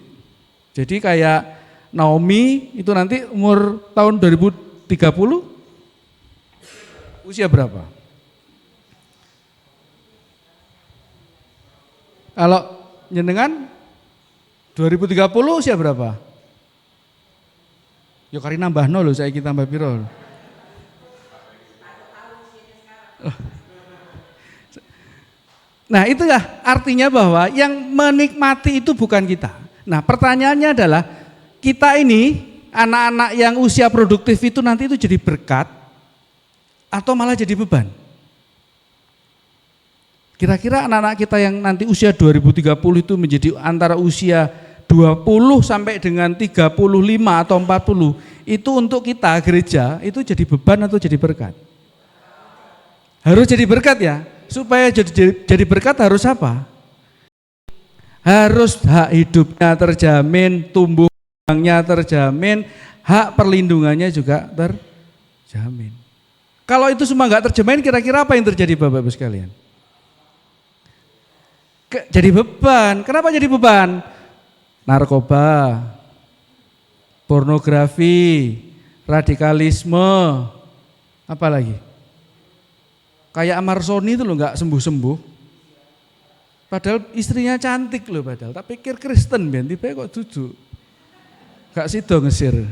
Jadi kayak Naomi itu nanti umur tahun 2030 usia berapa? Kalau jenengan 2030 usia berapa? Yo kari nambah nol saya kita tambah piro. Nah itulah artinya bahwa yang menikmati itu bukan kita. Nah pertanyaannya adalah kita ini anak-anak yang usia produktif itu nanti itu jadi berkat atau malah jadi beban? Kira-kira anak-anak kita yang nanti usia 2030 itu menjadi antara usia 20 sampai dengan 35 atau 40 itu untuk kita gereja itu jadi beban atau jadi berkat? Harus jadi berkat ya. Supaya jadi berkat harus apa? Harus hak hidupnya terjamin, tumbuh kembangnya terjamin, hak perlindungannya juga terjamin. Kalau itu semua enggak terjamin, kira-kira apa yang terjadi Bapak Ibu sekalian? Jadi beban. Kenapa jadi beban? Narkoba, pornografi, radikalisme, apa lagi? Kayak Amarsoni itu loh nggak sembuh-sembuh. Padahal istrinya cantik loh padahal. Tak pikir Kristen ben tiba kok duduk. Gak sido ngesir.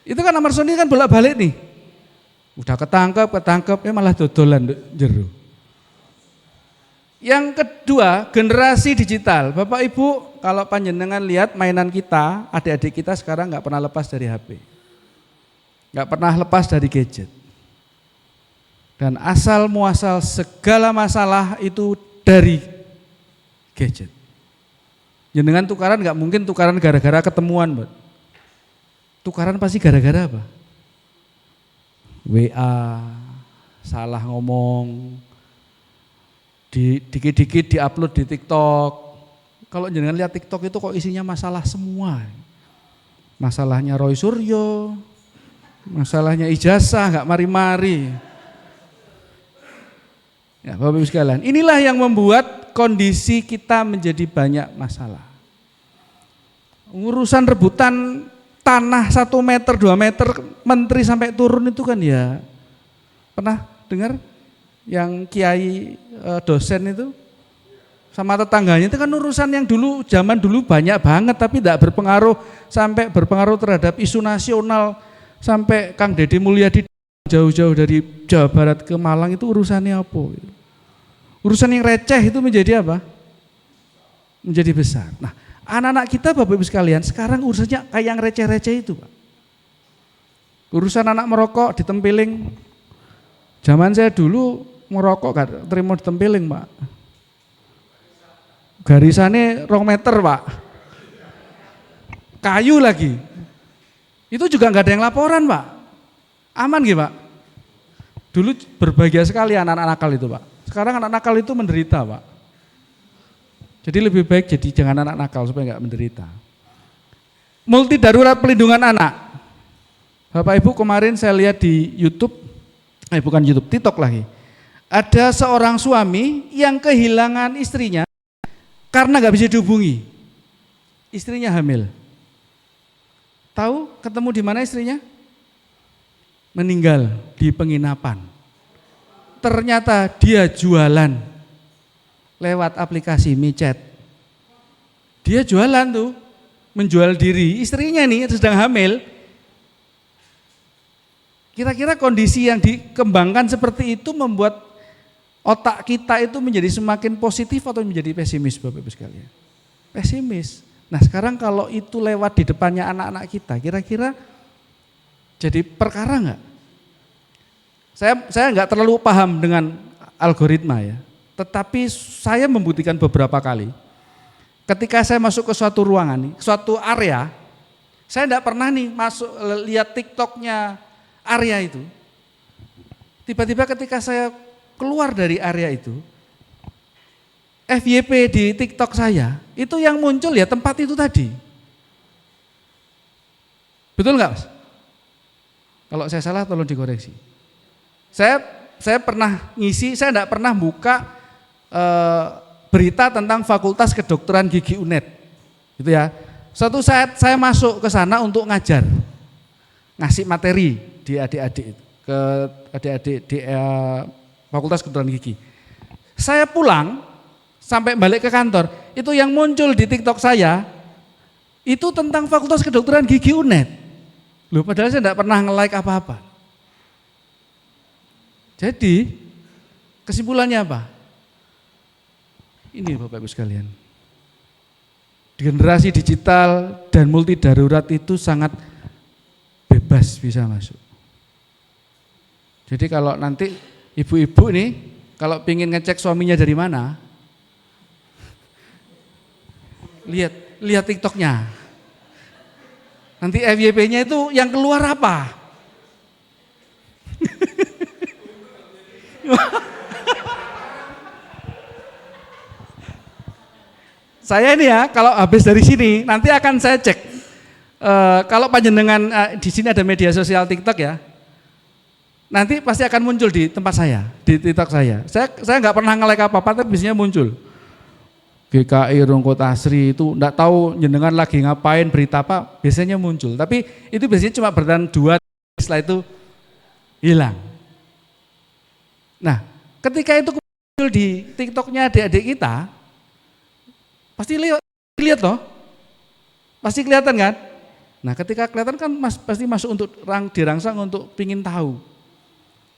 Itu kan Amarsoni kan bolak-balik nih. Udah ketangkep, malah dodolan jero. Yang kedua, generasi digital. Bapak Ibu, kalau panjenengan lihat mainan kita, adik-adik kita sekarang nggak pernah lepas dari HP. Nggak pernah lepas dari gadget. Dan asal muasal segala masalah itu dari gadget. Jenengan tukaran nggak mungkin tukaran gara-gara ketemuan, Mbak. Tukaran pasti gara-gara apa? WA, salah ngomong, dikit-dikit diupload di TikTok. Kalau jenengan lihat TikTok itu kok isinya masalah semua. Masalahnya Roy Suryo, masalahnya ijazah nggak mari-mari. Ya, Bapak Ibu sekalian, inilah yang membuat kondisi kita menjadi banyak masalah. Urusan rebutan tanah 1 meter, 2 meter, menteri sampai turun itu kan ya, pernah dengar yang kiai dosen itu sama tetangganya itu kan urusan yang dulu zaman dulu banyak banget tapi tidak berpengaruh sampai berpengaruh terhadap isu nasional sampai Kang Deddy Mulyadi jauh-jauh dari Jawa Barat ke Malang itu urusannya apa? Urusan yang receh itu menjadi apa? Menjadi besar. Nah, anak-anak kita Bapak Ibu sekalian sekarang urusannya kayak yang receh-receh itu, Pak. Urusan anak merokok ditempiling. Zaman saya dulu merokok gak terima ditempiling, Pak. Garisannya 2 meter, Pak. Kayu lagi. Itu juga nggak ada yang laporan, Pak. Aman gitu, Pak. Dulu berbahagia sekali anak-anak nakal itu, Pak. Sekarang anak nakal itu menderita, Pak. Jadi lebih baik jadi jangan anak nakal supaya nggak menderita. Multi darurat pelindungan anak. Bapak Ibu kemarin saya lihat di YouTube, bukan YouTube, TikTok lagi. Ada seorang suami yang kehilangan istrinya karena nggak bisa dihubungi. Istrinya hamil. Tahu ketemu di mana istrinya? meninggal di penginapan. Ternyata dia jualan lewat aplikasi micet. Dia jualan tuh, menjual diri, istrinya nih sedang hamil. Kira-kira kondisi yang dikembangkan seperti itu membuat otak kita itu menjadi semakin positif atau menjadi pesimis, Bapak Ibu sekalian? Pesimis. Nah sekarang kalau itu lewat di depannya anak-anak kita, kira-kira jadi perkara enggak? Saya enggak terlalu paham dengan algoritma ya, tetapi saya membuktikan beberapa kali. Ketika saya masuk ke suatu ruangan nih, suatu area, saya enggak pernah nih masuk lihat TikToknya area itu. Tiba-tiba ketika saya keluar dari area itu, FYP di TikTok saya, itu yang muncul ya tempat itu tadi. Betul nggak, Mas? Kalau saya salah tolong dikoreksi. Saya pernah ngisi, saya enggak pernah buka berita tentang Fakultas Kedokteran Gigi UNED. Gitu ya. Suatu saat saya masuk ke sana untuk ngajar. Ngasih materi di adik-adik itu, ke adik-adik di Fakultas Kedokteran Gigi. Saya pulang sampai balik ke kantor, itu yang muncul di TikTok saya itu tentang Fakultas Kedokteran Gigi UNED. Loh, padahal saya enggak pernah nge-like apa-apa. Jadi kesimpulannya apa? Ini Bapak Ibu sekalian. Generasi digital dan multi darurat itu sangat bebas bisa masuk. Jadi kalau nanti ibu-ibu nih kalau ingin ngecek suaminya dari mana, lihat TikToknya. Nanti FYP-nya itu yang keluar apa? Saya ini ya, kalau habis dari sini nanti akan saya cek. Kalau panjenengan di sini ada media sosial TikTok ya, nanti pasti akan muncul di tempat saya, di TikTok saya. Saya nggak pernah nge-like apa-apa, tapi biasanya muncul. GKI Rungkut Asri itu enggak tahu jenengan lagi ngapain, berita apa, biasanya muncul. Tapi itu biasanya cuma bertahan 2, setelah itu hilang. Nah, ketika itu muncul di TikToknya adik-adik kita, pasti lihat loh, pasti kelihatan kan? Nah, ketika kelihatan kan pasti masuk untuk dirangsang untuk pingin tahu.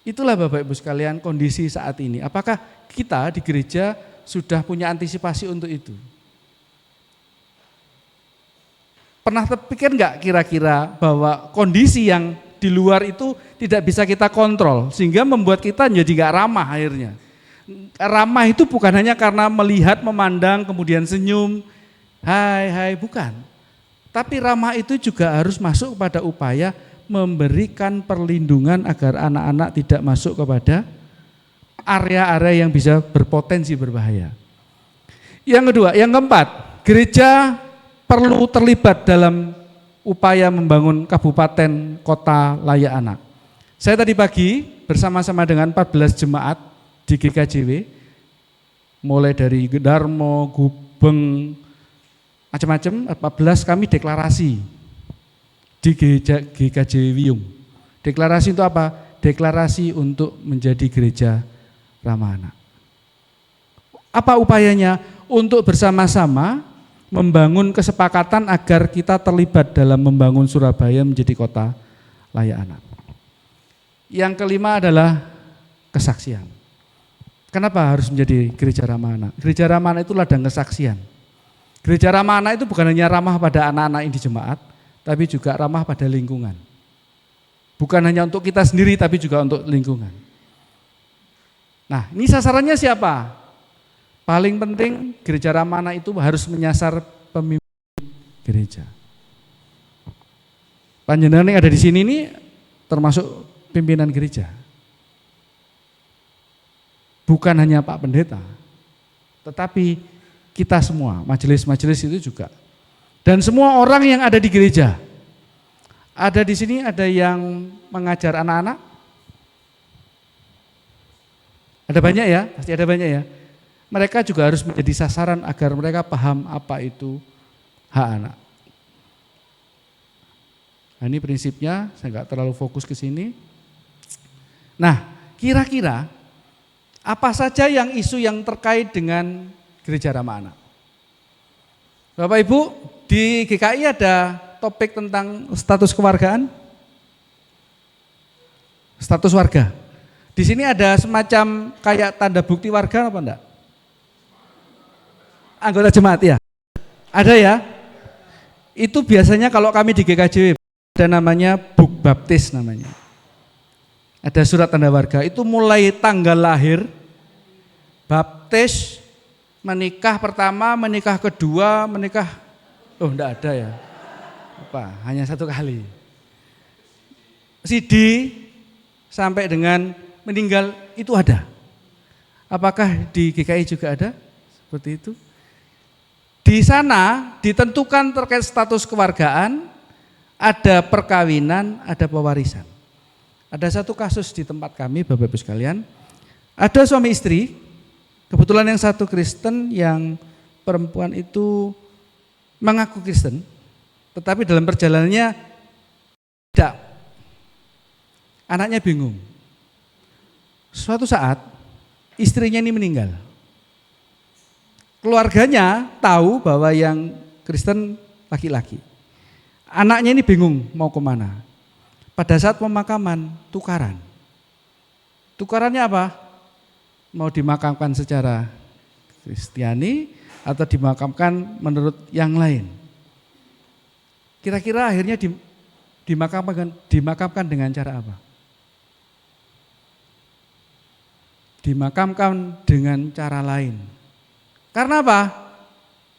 Itulah Bapak Ibu sekalian kondisi saat ini. Apakah kita di gereja sudah punya antisipasi untuk itu? Pernah terpikir enggak kira-kira bahwa kondisi yang di luar itu tidak bisa kita kontrol sehingga membuat kita jadi enggak ramah akhirnya. Ramah itu bukan hanya karena melihat, memandang, kemudian senyum, hai, bukan. Tapi ramah itu juga harus masuk pada upaya memberikan perlindungan agar anak-anak tidak masuk kepada area-area yang bisa berpotensi berbahaya. Yang kedua, yang keempat, gereja perlu terlibat dalam upaya membangun kabupaten kota layak anak. Saya tadi pagi bersama-sama dengan 14 jemaat di GKJW, mulai dari Darmo, Gubeng, macam-macam, 14 kami deklarasi di GKJW Wiyung. Deklarasi itu apa? Deklarasi untuk menjadi gereja ramah anak. Apa upayanya? Untuk bersama-sama membangun kesepakatan agar kita terlibat dalam membangun Surabaya menjadi kota layak anak. Yang kelima adalah kesaksian. Kenapa harus menjadi gereja ramah anak? Gereja ramah anak itu ladang kesaksian. Gereja ramah anak itu bukan hanya ramah pada anak-anak yang di jemaat, tapi juga ramah pada lingkungan. Bukan hanya untuk kita sendiri, tapi juga untuk lingkungan. Nah, ini sasarannya siapa? Paling penting gereja ramah anak itu harus menyasar pemimpin gereja. Panjenengan yang ada di sini ini termasuk pimpinan gereja. Bukan hanya Pak Pendeta, tetapi kita semua, majelis-majelis itu juga. Dan semua orang yang ada di gereja. Ada di sini ada yang mengajar anak-anak. Ada banyak ya, pasti ada banyak ya. Mereka juga harus menjadi sasaran agar mereka paham apa itu hak anak. Nah, ini prinsipnya, saya nggak terlalu fokus ke sini. Nah, kira-kira apa saja yang isu yang terkait dengan Gereja Ramah Anak? Bapak Ibu, di GKI ada topik tentang status kewargaan. Status warga. Di sini ada semacam kayak tanda bukti warga apa enggak? Anggota jemaat ya? Ada ya? Itu biasanya kalau kami di GKJW ada namanya buk baptis namanya. Ada surat tanda warga, itu mulai tanggal lahir, baptis, menikah pertama, menikah kedua, menikah, enggak ada ya. Apa? Hanya satu kali. CD sampai dengan meninggal itu ada. Apakah di GKI juga ada seperti itu? Di sana ditentukan terkait status kewargaan, ada perkawinan, ada pewarisan. Ada satu kasus di tempat kami, Bapak Ibu sekalian, ada suami istri, kebetulan yang satu Kristen, yang perempuan itu mengaku Kristen, tetapi dalam perjalanannya tidak. Anaknya bingung. Suatu saat istrinya ini meninggal. Keluarganya tahu bahwa yang Kristen laki-laki. Anaknya ini bingung mau kemana. Pada saat pemakaman tukaran. Tukarannya apa? Mau dimakamkan secara Kristiani atau dimakamkan menurut yang lain. Kira-kira akhirnya dimakamkan dengan cara apa? Dimakamkan dengan cara lain. Karena apa?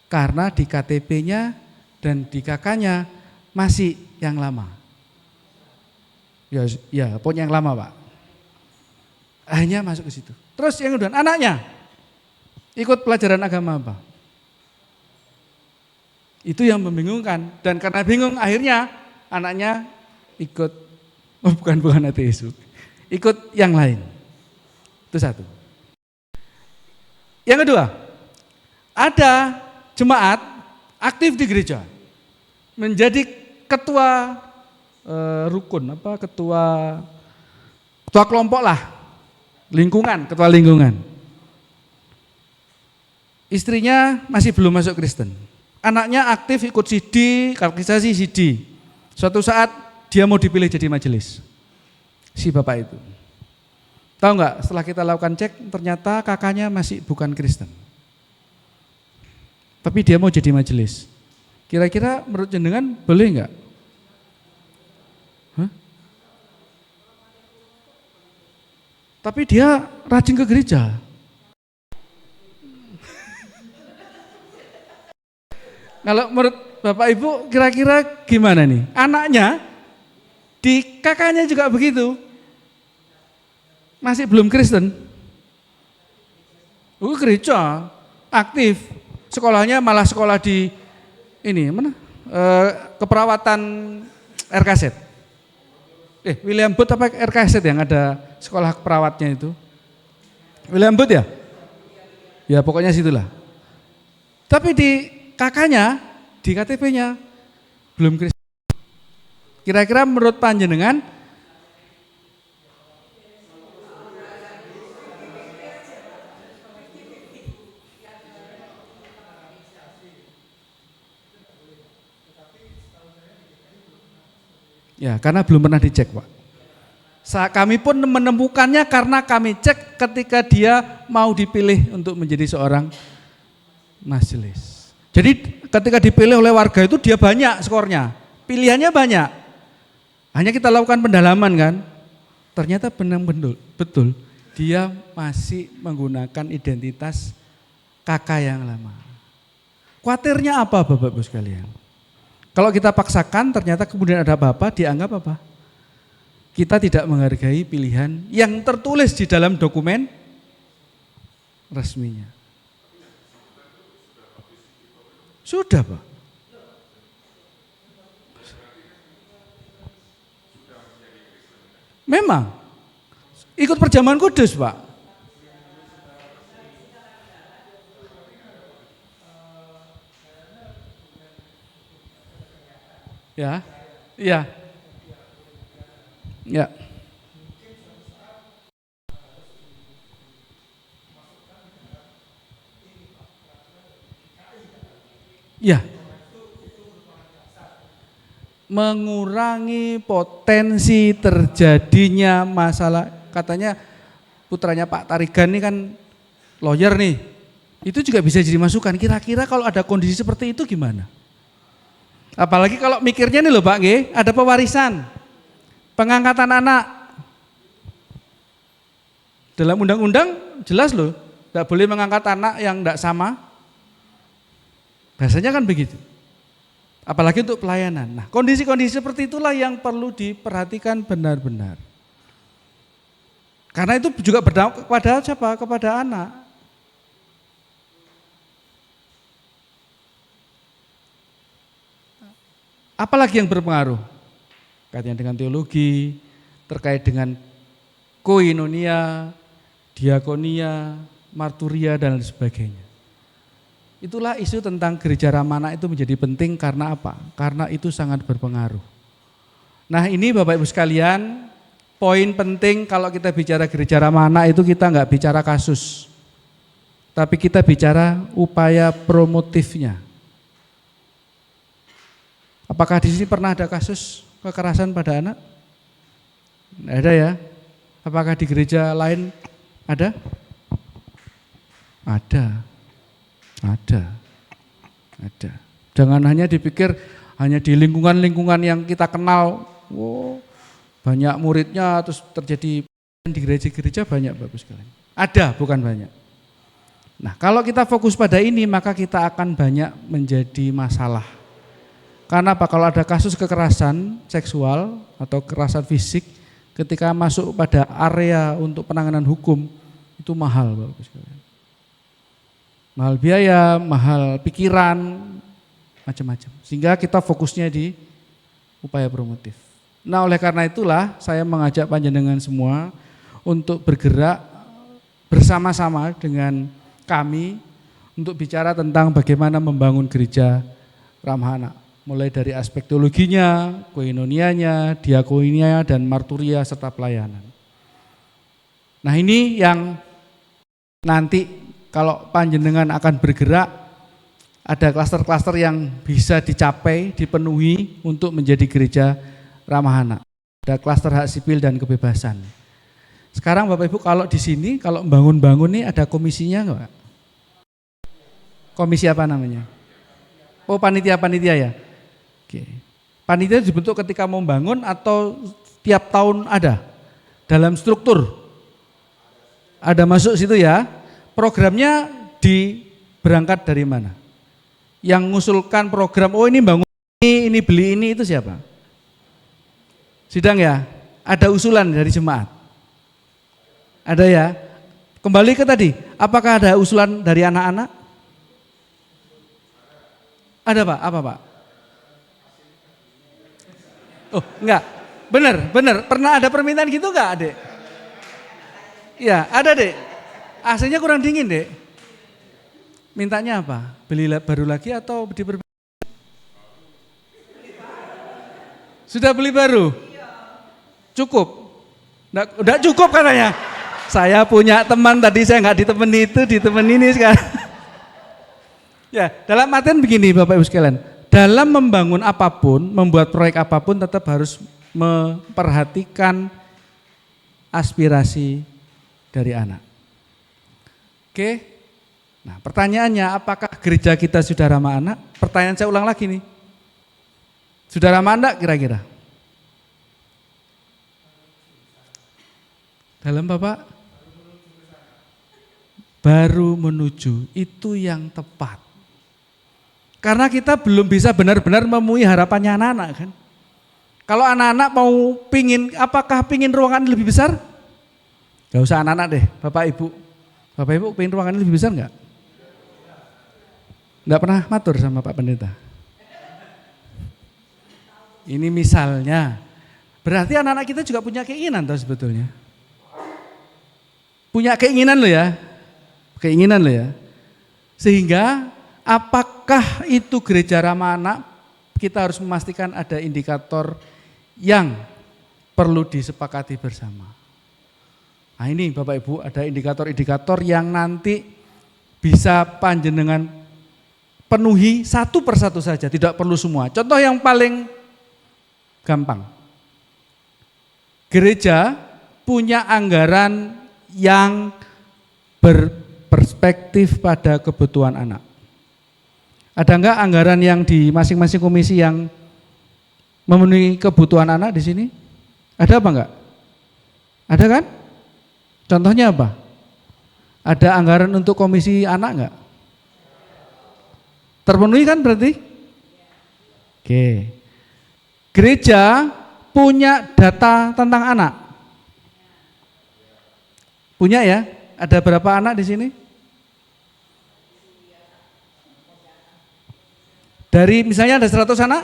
Karena di KTP-nya dan di KK-nya masih yang lama. Ya, pokoknya yang lama, Pak. Hanya masuk ke situ. Terus yang kedua, anaknya ikut pelajaran agama apa? Itu yang membingungkan, dan karena bingung akhirnya anaknya ikut, bukan ateis, ikut yang lain. Itu satu. Yang kedua, ada jemaat aktif di gereja, menjadi ketua rukun, ketua kelompok lah, lingkungan, ketua lingkungan. Istrinya masih belum masuk Kristen, anaknya aktif ikut CD, katekisasi CD. Suatu saat dia mau dipilih jadi majelis, si bapak itu. Tahu nggak? Setelah kita lakukan cek, ternyata kakaknya masih bukan Kristen. Tapi dia mau jadi majelis. Kira-kira menurut jenengan boleh enggak? Hah? Tapi dia rajin ke gereja. Kalau menurut Bapak Ibu kira-kira gimana nih? Anaknya di kakaknya juga begitu. Masih belum Kristen. Gereja aktif. Sekolahnya malah sekolah di ini mana? Keperawatan RKZ. William Booth apa RKZ yang ada sekolah perawatnya itu? William Booth ya? Ya pokoknya situlah. Tapi di kakaknya, di KTP-nya belum Kristen. Kira-kira menurut panjenengan ya, karena belum pernah dicek, Pak. Kami pun menemukannya karena kami cek ketika dia mau dipilih untuk menjadi seorang majelis. Jadi ketika dipilih oleh warga itu dia banyak skornya, pilihannya banyak. Hanya kita lakukan pendalaman kan, ternyata benar-benar betul dia masih menggunakan identitas kakak yang lama. Khawatirnya apa Bapak Ibu sekalian? Kalau kita paksakan ternyata kemudian ada apa-apa, dianggap apa? Kita tidak menghargai pilihan yang tertulis di dalam dokumen resminya. Sudah Pak. Memang. Ikut perjamuan kudus Pak. Ya, iya. Ya. mengurangi potensi terjadinya masalah. Katanya putranya Pak Tarigan ini kan lawyer nih, itu juga bisa jadi masukan. Kira-kira kalau ada kondisi seperti itu gimana? Apalagi kalau mikirnya nih loh Pak, ada pewarisan, pengangkatan anak. Dalam undang-undang jelas loh, tidak boleh mengangkat anak yang tidak sama. Biasanya kan begitu. Apalagi untuk pelayanan. Nah, kondisi-kondisi seperti itulah yang perlu diperhatikan benar-benar. Karena itu juga berdampak kepada siapa? Kepada anak. Apalagi yang berpengaruh? Kaitannya dengan teologi, terkait dengan koinonia, diakonia, marturia, dan lain sebagainya. Itulah isu tentang gereja ramah anak itu menjadi penting karena apa? Karena itu sangat berpengaruh. Nah ini Bapak Ibu sekalian, poin penting kalau kita bicara gereja ramah anak itu kita nggak bicara kasus, tapi kita bicara upaya promotifnya. Apakah di sini pernah ada kasus kekerasan pada anak? Nggak ada ya? Apakah di gereja lain ada? Ada. Jangan hanya dipikir hanya di lingkungan-lingkungan yang kita kenal, banyak muridnya terus terjadi di gereja-gereja banyak Bapak sekalian. Ada, bukan banyak. Nah, kalau kita fokus pada ini maka kita akan banyak menjadi masalah. Karena apa? Kalau ada kasus kekerasan seksual atau kekerasan fisik, ketika masuk pada area untuk penanganan hukum, itu mahal Bapak sekalian. Mahal biaya, mahal pikiran, macam-macam. Sehingga kita fokusnya di upaya promotif. Nah oleh karena itulah saya mengajak panjenengan semua untuk bergerak bersama-sama dengan kami untuk bicara tentang bagaimana membangun gereja ramah anak. Mulai dari aspek teologinya, koinonianya, diakonia, dan marturia serta pelayanan. Nah ini yang nanti kalau panjenengan akan bergerak, ada klaster-klaster yang bisa dicapai, dipenuhi untuk menjadi gereja ramah anak. Ada klaster hak sipil dan kebebasan. Sekarang Bapak Ibu kalau di sini, kalau bangun-bangun nih ada komisinya enggak? Komisi apa namanya? Oh panitia-panitia ya? Oke. Panitia dibentuk ketika mau bangun atau tiap tahun ada? Dalam struktur? Ada masuk situ ya? Programnya berangkat dari mana? Yang mengusulkan program, oh ini bangun ini beli ini, itu siapa? Sidang ya? Ada usulan dari jemaat? Ada ya? Kembali ke tadi, apakah ada usulan dari anak-anak? Ada Pak? Apa Pak? Oh enggak, benar. Pernah ada permintaan gitu enggak Adek? Iya ada Dek. AC-nya kurang dingin Dek. Mintanya apa? Beli baru lagi atau diperbaiki? Sudah beli baru? Cukup? Udah cukup katanya. Saya punya teman tadi saya nggak ditemani itu, ditemani ini sekarang. Ya, dalam artian begini Bapak Ibu sekalian, dalam membangun apapun, membuat proyek apapun tetap harus memperhatikan aspirasi dari anak. Oke, nah pertanyaannya apakah gereja kita sudah ramah anak? Pertanyaan saya ulang lagi nih, sudah ramah anak kira-kira? Dalam Bapak? Baru menuju, itu yang tepat. Karena kita belum bisa benar-benar memenuhi harapannya anak-anak kan. Kalau anak-anak mau apakah pingin ruangan lebih besar? Gak usah anak-anak deh, Bapak Ibu. Bapak Ibu pingin ruangan lebih besar enggak? Enggak pernah matur sama Pak Pendeta. Ini misalnya, berarti anak-anak kita juga punya keinginan toh sebetulnya. Punya keinginan loh ya. Keinginan loh ya. Sehingga apakah itu gereja ramah anak? Kita harus memastikan ada indikator yang perlu disepakati bersama. Nah ini Bapak Ibu ada indikator-indikator yang nanti bisa panjenengan penuhi satu persatu saja, tidak perlu semua. Contoh yang paling gampang. Gereja punya anggaran yang berperspektif pada kebutuhan anak. Ada enggak anggaran yang di masing-masing komisi yang memenuhi kebutuhan anak di sini? Ada apa enggak? Ada kan? Contohnya apa? Ada anggaran untuk komisi anak enggak? Terpenuhi kan berarti? Oke. Gereja punya data tentang anak. Punya ya? Ada berapa anak di sini? Dari misalnya ada 100 anak?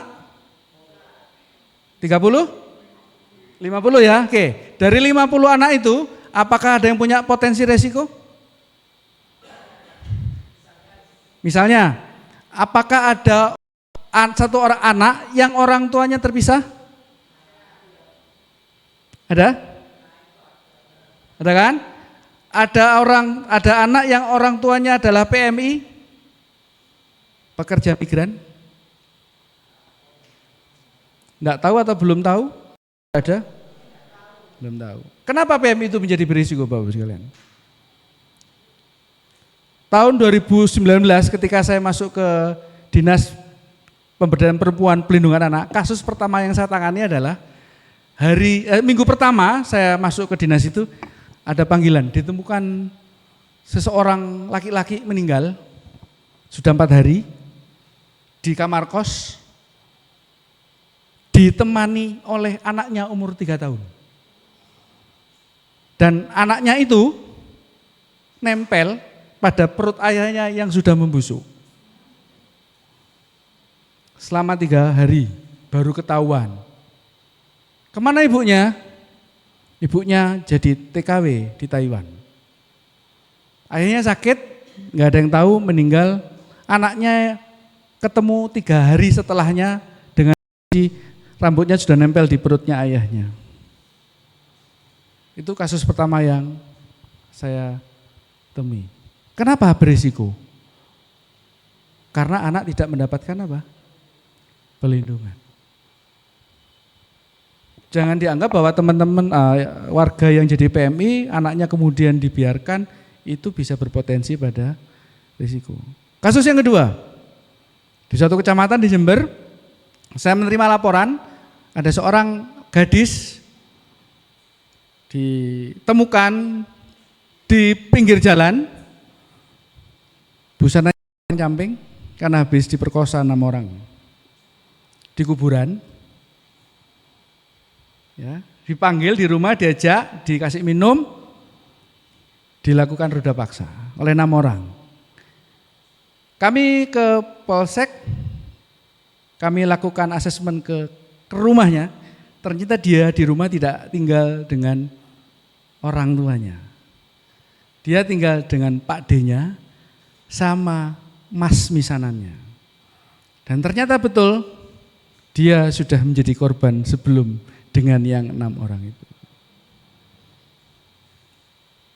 30? 50 ya? Oke. Dari 50 anak itu, apakah ada yang punya potensi resiko? Misalnya, apakah ada satu orang anak yang orang tuanya terpisah? Ada? Ada kan? Ada anak yang orang tuanya adalah PMI, pekerja migran. Enggak tahu atau belum tahu? Ada? Belum tahu. Kenapa PMI itu menjadi berisiko Bapak sekalian? Tahun 2019 ketika saya masuk ke Dinas Pemberdayaan Perempuan Pelindungan Anak, kasus pertama yang saya tangani adalah minggu pertama saya masuk ke dinas itu ada panggilan, ditemukan seseorang laki-laki meninggal sudah 4 hari di kamar kos, ditemani oleh anaknya umur 3 tahun. Dan anaknya itu nempel pada perut ayahnya yang sudah membusuk. Selama 3 hari baru ketahuan. Kemana ibunya? Ibunya jadi TKW di Taiwan. Ayahnya sakit, nggak ada yang tahu, meninggal. Anaknya ketemu 3 hari setelahnya dengan rambutnya sudah nempel di perutnya ayahnya. Itu kasus pertama yang saya temui. Kenapa berisiko? Karena anak tidak mendapatkan apa? Pelindungan. Jangan dianggap bahwa teman-teman warga yang jadi PMI, anaknya kemudian dibiarkan, itu bisa berpotensi pada risiko. Kasus yang kedua, di suatu kecamatan di Jember, saya menerima laporan, ada seorang gadis ditemukan di pinggir jalan, busana camping, karena habis diperkosa 6 orang. Di kuburan, ya, dipanggil di rumah, diajak, dikasih minum, dilakukan ruda paksa oleh 6 orang. Kami ke Polsek, kami lakukan asesmen ke rumahnya, ternyata dia di rumah tidak tinggal dengan orang tuanya. Dia tinggal dengan Pak D-nya sama Mas misanannya. Dan ternyata betul dia sudah menjadi korban sebelum dengan yang 6 orang itu.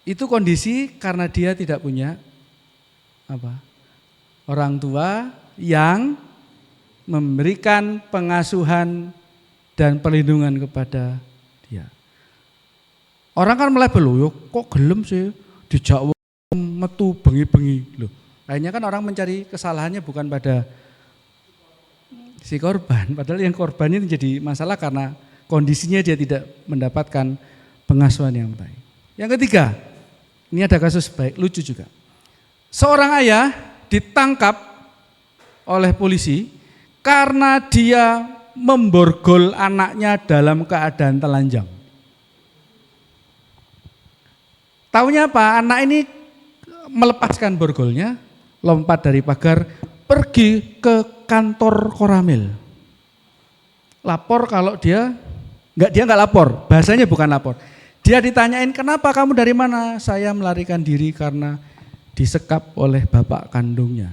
Itu kondisi karena dia tidak punya orang tua yang memberikan pengasuhan dan perlindungan kepada dia. Orang kan melebel loh, kok gelem sih dijak metu bengi-bengi loh. Akhirnya kan orang mencari kesalahannya bukan pada si korban, padahal yang korban ini jadi masalah karena kondisinya dia tidak mendapatkan pengasuhan yang baik. Yang ketiga, ini ada kasus baik, lucu juga. Seorang ayah ditangkap oleh polisi karena dia memborgol anaknya dalam keadaan telanjang. Taunya apa? Anak ini melepaskan borgolnya, lompat dari pagar, pergi ke kantor Koramil. Lapor kalau dia nggak lapor, bahasanya bukan lapor. Dia ditanyain, kenapa kamu dari mana? Saya melarikan diri karena disekap oleh bapak kandungnya.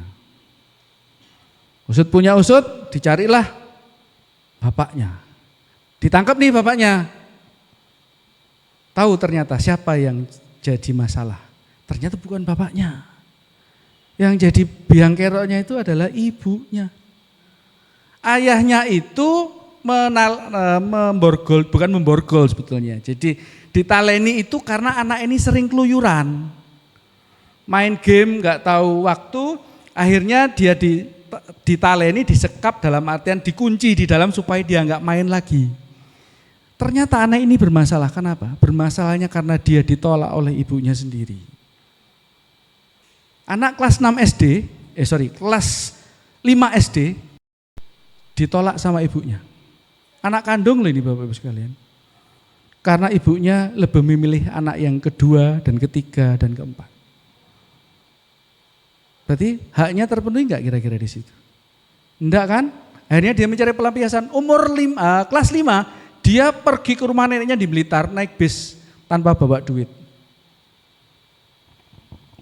Usut punya usut, dicarilah bapaknya. Ditangkap nih bapaknya. Tahu ternyata siapa yang jadi masalah. Ternyata bukan bapaknya. Yang jadi biang keroknya itu adalah ibunya. Ayahnya itu memborgol, bukan memborgol sebetulnya. Jadi ditaleni itu karena anak ini sering keluyuran. Main game nggak tahu waktu, akhirnya dia ditaleni, disekap dalam artian dikunci di dalam supaya dia nggak main lagi. Ternyata anak ini bermasalah, kenapa? Bermasalahnya karena dia ditolak oleh ibunya sendiri. Anak kelas 6 SD, kelas 5 SD ditolak sama ibunya. Anak kandung loh ini Bapak Ibu sekalian. Karena ibunya lebih memilih anak yang kedua dan ketiga dan keempat. Berarti haknya terpenuhi enggak kira-kira di situ? Enggak kan? Akhirnya dia mencari pelampiasan. Kelas 5 dia pergi ke rumah neneknya di Blitar naik bis tanpa bawa duit.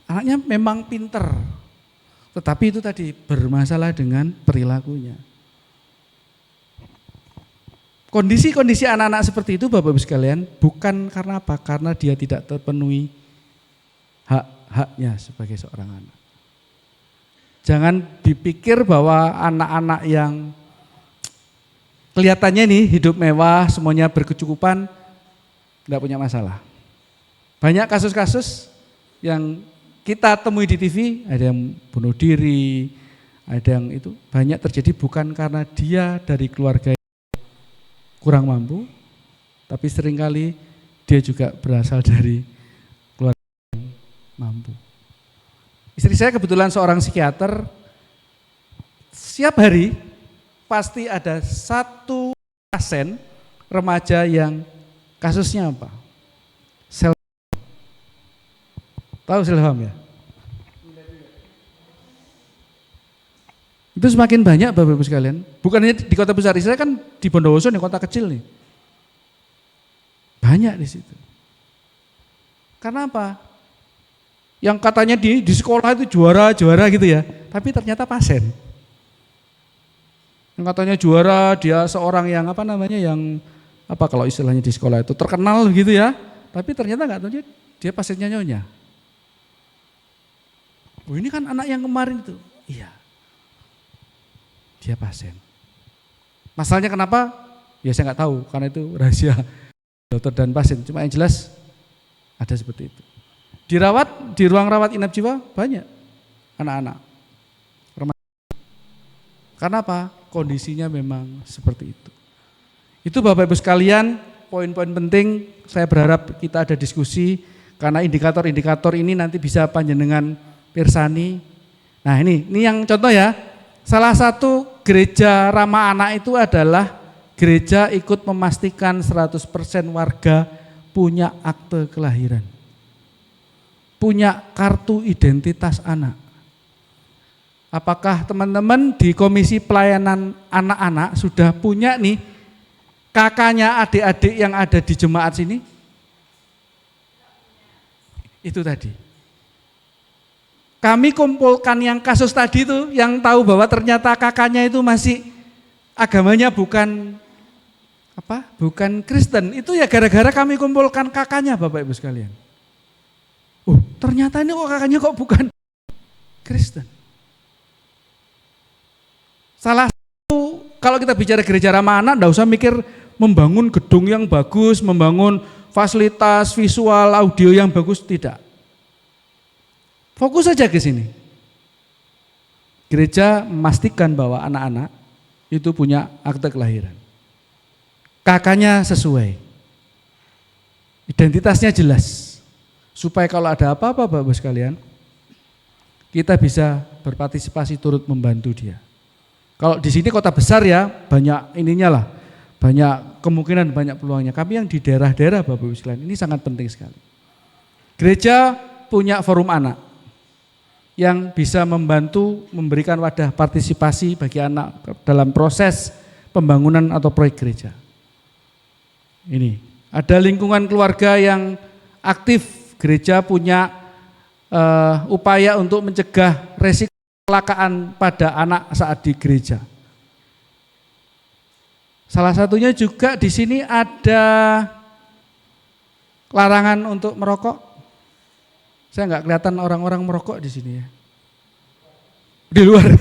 Anaknya memang pinter, tetapi itu tadi bermasalah dengan perilakunya. Kondisi-kondisi anak-anak seperti itu Bapak Ibu sekalian bukan karena apa? Karena dia tidak terpenuhi hak-haknya sebagai seorang anak. Jangan dipikir bahwa anak-anak yang kelihatannya nih hidup mewah, semuanya berkecukupan, tidak punya masalah. Banyak kasus-kasus yang kita temui di TV, ada yang bunuh diri, ada yang itu banyak terjadi bukan karena dia dari keluarga yang kurang mampu, tapi seringkali dia juga berasal dari keluarga yang mampu. Istri saya kebetulan seorang psikiater, setiap hari pasti ada satu pasien remaja yang kasusnya apa? Tahu selfham ya? Itu semakin banyak Bapak Ibu sekalian. Bukan hanya di kota besar, saya kan di Bondowoso nih, kota kecil nih. Banyak di situ. Karena apa? Yang katanya di sekolah itu juara gitu ya, tapi ternyata pasien. Yang katanya juara, dia seorang yang kalau istilahnya di sekolah itu terkenal gitu ya, tapi ternyata enggak tahu dia pasiennya nyonya. Oh ini kan anak yang kemarin itu. Iya. Dia pasien. Masalahnya kenapa? Ya saya nggak tahu karena itu rahasia dokter dan pasien. Cuma yang jelas ada seperti itu. Dirawat di ruang rawat inap jiwa banyak anak-anak. Karena apa? Kondisinya memang seperti itu. Itu Bapak Ibu sekalian, poin-poin penting saya berharap kita ada diskusi karena indikator-indikator ini nanti bisa panjenengan pirsani. Nah ini yang contoh ya, salah satu gereja ramah anak itu adalah gereja ikut memastikan 100% warga punya akte kelahiran, punya kartu identitas anak. Apakah teman-teman di Komisi Pelayanan Anak-anak sudah punya nih kakaknya adik-adik yang ada di jemaat sini? Itu tadi. Kami kumpulkan yang kasus tadi itu, yang tahu bahwa ternyata kakaknya itu masih agamanya bukan Kristen. Itu ya gara-gara kami kumpulkan kakaknya Bapak Ibu sekalian. Oh ternyata ini kok kakaknya kok bukan Kristen. Salah satu kalau kita bicara gereja ramah anak, enggak usah mikir membangun gedung yang bagus, membangun fasilitas visual, audio yang bagus, tidak. Fokus saja ke sini. Gereja memastikan bahwa anak-anak itu punya akte kelahiran. Kakaknya sesuai. Identitasnya jelas. Supaya kalau ada apa-apa Bapak Ibu sekalian, kita bisa berpartisipasi turut membantu dia. Kalau di sini kota besar ya, banyak ininya lah. Banyak kemungkinan, banyak peluangnya. Tapi yang di daerah-daerah Bapak Ibu sekalian, ini sangat penting sekali. Gereja punya forum anak yang bisa membantu memberikan wadah partisipasi bagi anak dalam proses pembangunan atau proyek gereja. Ini, ada lingkungan keluarga yang aktif, gereja punya upaya untuk mencegah resiko kecelakaan pada anak saat di gereja. Salah satunya juga di sini ada larangan untuk merokok. Saya nggak kelihatan orang-orang merokok di sini ya. Di luar.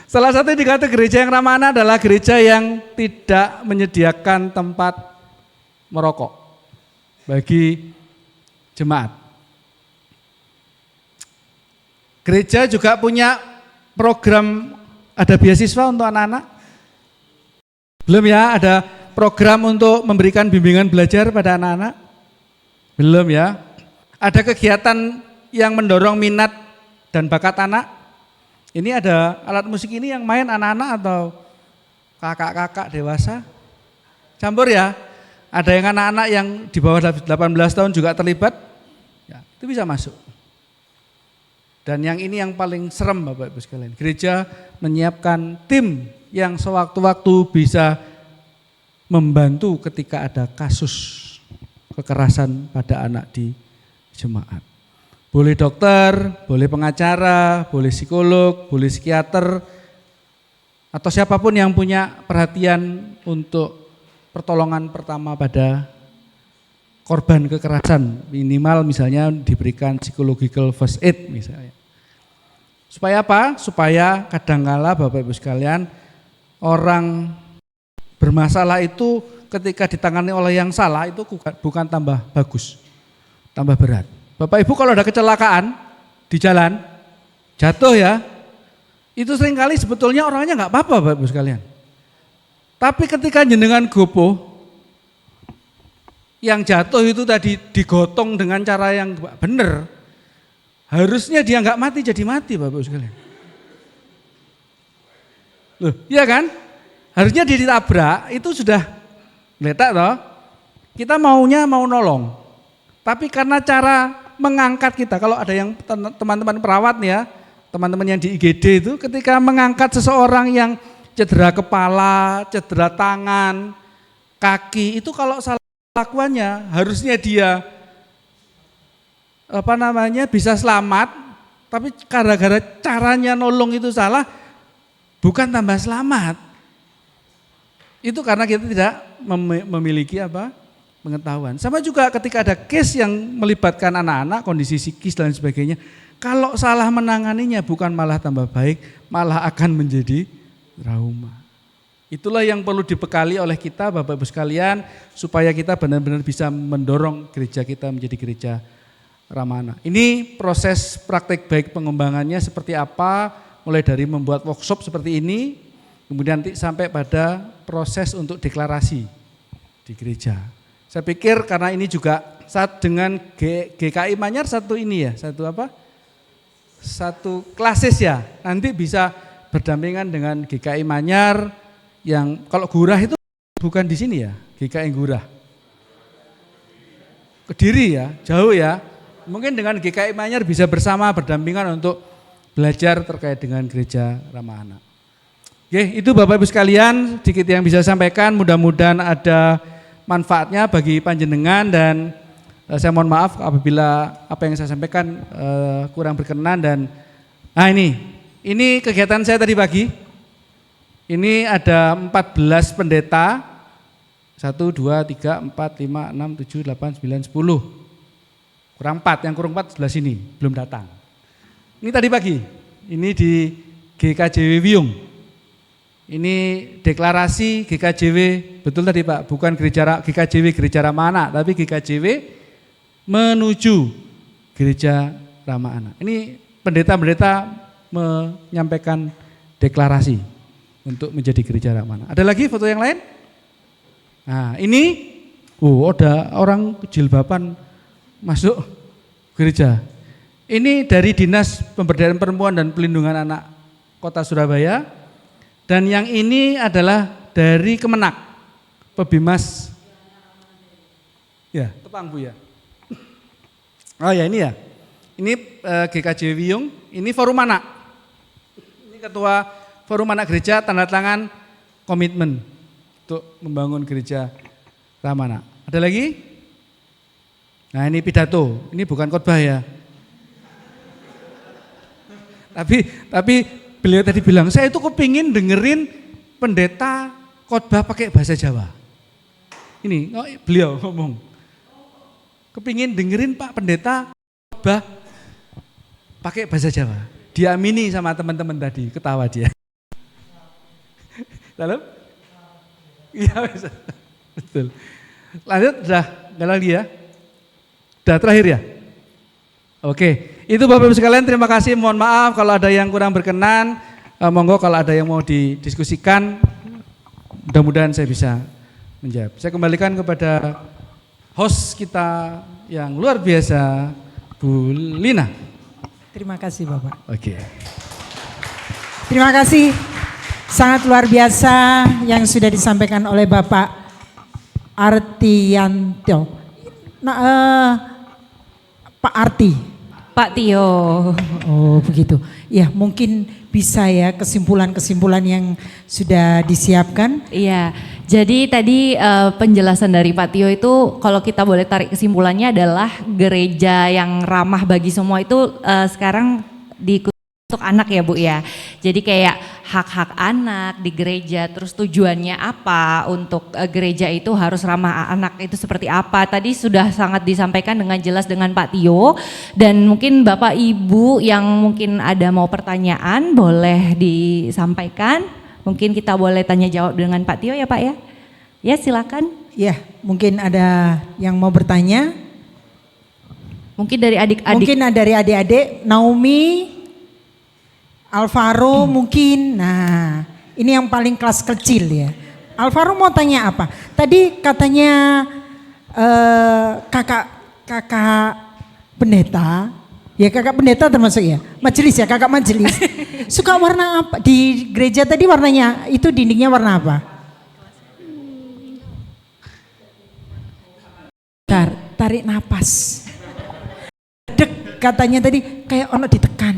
Salah satu indikator gereja yang ramah anak adalah gereja yang tidak menyediakan tempat merokok bagi jemaat. Gereja juga punya program, ada beasiswa untuk anak-anak. Belum ya, ada program untuk memberikan bimbingan belajar pada anak-anak. Belum ya. Ada kegiatan yang mendorong minat dan bakat anak. Ini ada alat musik ini yang main anak-anak atau kakak-kakak dewasa? Campur ya. Ada yang anak-anak yang di bawah 18 tahun juga terlibat. Ya, itu bisa masuk. Dan yang ini yang paling serem Bapak Ibu sekalian. Gereja menyiapkan tim yang sewaktu-waktu bisa membantu ketika ada kasus kekerasan pada anak di jemaat. Boleh dokter, boleh pengacara, boleh psikolog, boleh psikiater, atau siapapun yang punya perhatian untuk pertolongan pertama pada korban kekerasan. Minimal misalnya diberikan psychological first aid misalnya. Supaya apa? Supaya kadangkala Bapak Ibu sekalian, orang bermasalah itu ketika ditangani oleh yang salah itu bukan tambah bagus, tambah berat. Bapak Ibu kalau ada kecelakaan di jalan, jatuh ya, itu seringkali sebetulnya orangnya nggak apa-apa Bapak Ibu sekalian. Tapi ketika jenengan gopoh, yang jatuh itu tadi digotong dengan cara yang benar, harusnya dia nggak mati jadi mati Bapak Ibu sekalian. Loh, iya kan? Harusnya dia ditabrak, itu sudah geletak toh. Kita maunya mau nolong. Tapi karena cara mengangkat kita, kalau ada yang teman-teman perawat nih ya, teman-teman yang di IGD itu ketika mengangkat seseorang yang cedera kepala, cedera tangan, kaki, itu kalau salah lakuannya harusnya dia bisa selamat, tapi gara-gara caranya nolong itu salah, bukan tambah selamat. Itu karena kita tidak memiliki pengetahuan. Sama juga ketika ada case yang melibatkan anak-anak, kondisi psikis dan sebagainya, kalau salah menanganinya bukan malah tambah baik, malah akan menjadi trauma. Itulah yang perlu dibekali oleh kita Bapak Ibu sekalian, supaya kita benar-benar bisa mendorong gereja kita menjadi gereja ramah anak. Ini proses praktek baik pengembangannya seperti apa, mulai dari membuat workshop seperti ini, kemudian nanti sampai pada proses untuk deklarasi di gereja. Saya pikir karena ini juga saat dengan GKI Manyar satu klasis ya, nanti bisa berdampingan dengan GKI Manyar yang kalau Gurah itu bukan di sini ya, GKI Gurah. Kediri ya, jauh ya. Mungkin dengan GKI Manyar bisa bersama berdampingan untuk belajar terkait dengan gereja ramah anak. Oke, itu Bapak Ibu sekalian sedikit yang bisa saya sampaikan, mudah-mudahan ada manfaatnya bagi panjenengan dan saya mohon maaf apabila apa yang saya sampaikan kurang berkenan dan ini kegiatan saya tadi pagi. Ini ada 14 pendeta 1, 2, 3, 4, 5, 6, 7, 8, 9, 10 kurang 4, yang kurang 4 sebelah sini belum datang. Ini tadi pagi, ini di GKJW Wiyung. Ini deklarasi GKJW, betul tadi Pak, bukan GKJW Gereja Ramah Anak, tapi GKJW menuju Gereja Ramah Anak. Ini pendeta-pendeta menyampaikan deklarasi untuk menjadi Gereja Ramah Anak. Ada lagi foto yang lain? Nah ini, ada orang jilbaban masuk gereja. Ini dari Dinas Pemberdayaan Perempuan dan Pelindungan Anak Kota Surabaya. Dan yang ini adalah dari Kemenak, Pebimas. Ya, tepang Bu ya. Oh ya ini ya. Ini GKJ Wiyung, ini Forum Anak. Ini Ketua Forum Anak Gereja tanda tangan komitmen untuk membangun gereja ramah anak. Ada lagi? Nah ini pidato, ini bukan khotbah ya. Tapi beliau tadi bilang, saya itu kepingin dengerin pendeta khotbah pakai bahasa Jawa. Ini beliau ngomong, kepingin dengerin Pak pendeta khotbah pakai bahasa Jawa. Diamini sama teman-teman tadi, ketawa dia. Dalam? Iya bisa. Betul. Lanjut, udah nggak lagi ya? Udah terakhir ya? Oke, itu Bapak Ibu sekalian terima kasih. Mohon maaf kalau ada yang kurang berkenan. Monggo kalau ada yang mau didiskusikan, mudah-mudahan saya bisa menjawab. Saya kembalikan kepada host kita yang luar biasa, Bu Lina. Terima kasih Bapak. Oke. Terima kasih sangat luar biasa yang sudah disampaikan oleh Bapak Artianto. Pak Arti. Pak Tio. Oh begitu. Ya mungkin bisa ya kesimpulan-kesimpulan yang sudah disiapkan. Iya, jadi tadi penjelasan dari Pak Tio itu kalau kita boleh tarik kesimpulannya adalah gereja yang ramah bagi semua itu sekarang untuk anak ya Bu ya. Jadi kayak hak-hak anak di gereja, terus tujuannya apa untuk gereja itu harus ramah anak itu seperti apa. Tadi sudah sangat disampaikan dengan jelas dengan Pak Tio, dan mungkin Bapak Ibu yang mungkin ada mau pertanyaan boleh disampaikan. Mungkin kita boleh tanya jawab dengan Pak Tio ya Pak ya. Ya silakan. Ya mungkin ada yang mau bertanya. Mungkin dari adik-adik. Mungkin dari adik-adik, Naomi, Alvaro mungkin. Nah, ini yang paling kelas kecil ya. Alvaro mau tanya apa? Tadi katanya kakak pendeta. Ya kakak pendeta termasuk ya. Majelis ya, kakak majelis. Suka warna apa? Di gereja tadi warnanya itu dindingnya warna apa? Tarik napas. Dek katanya tadi kayak ono ditekan.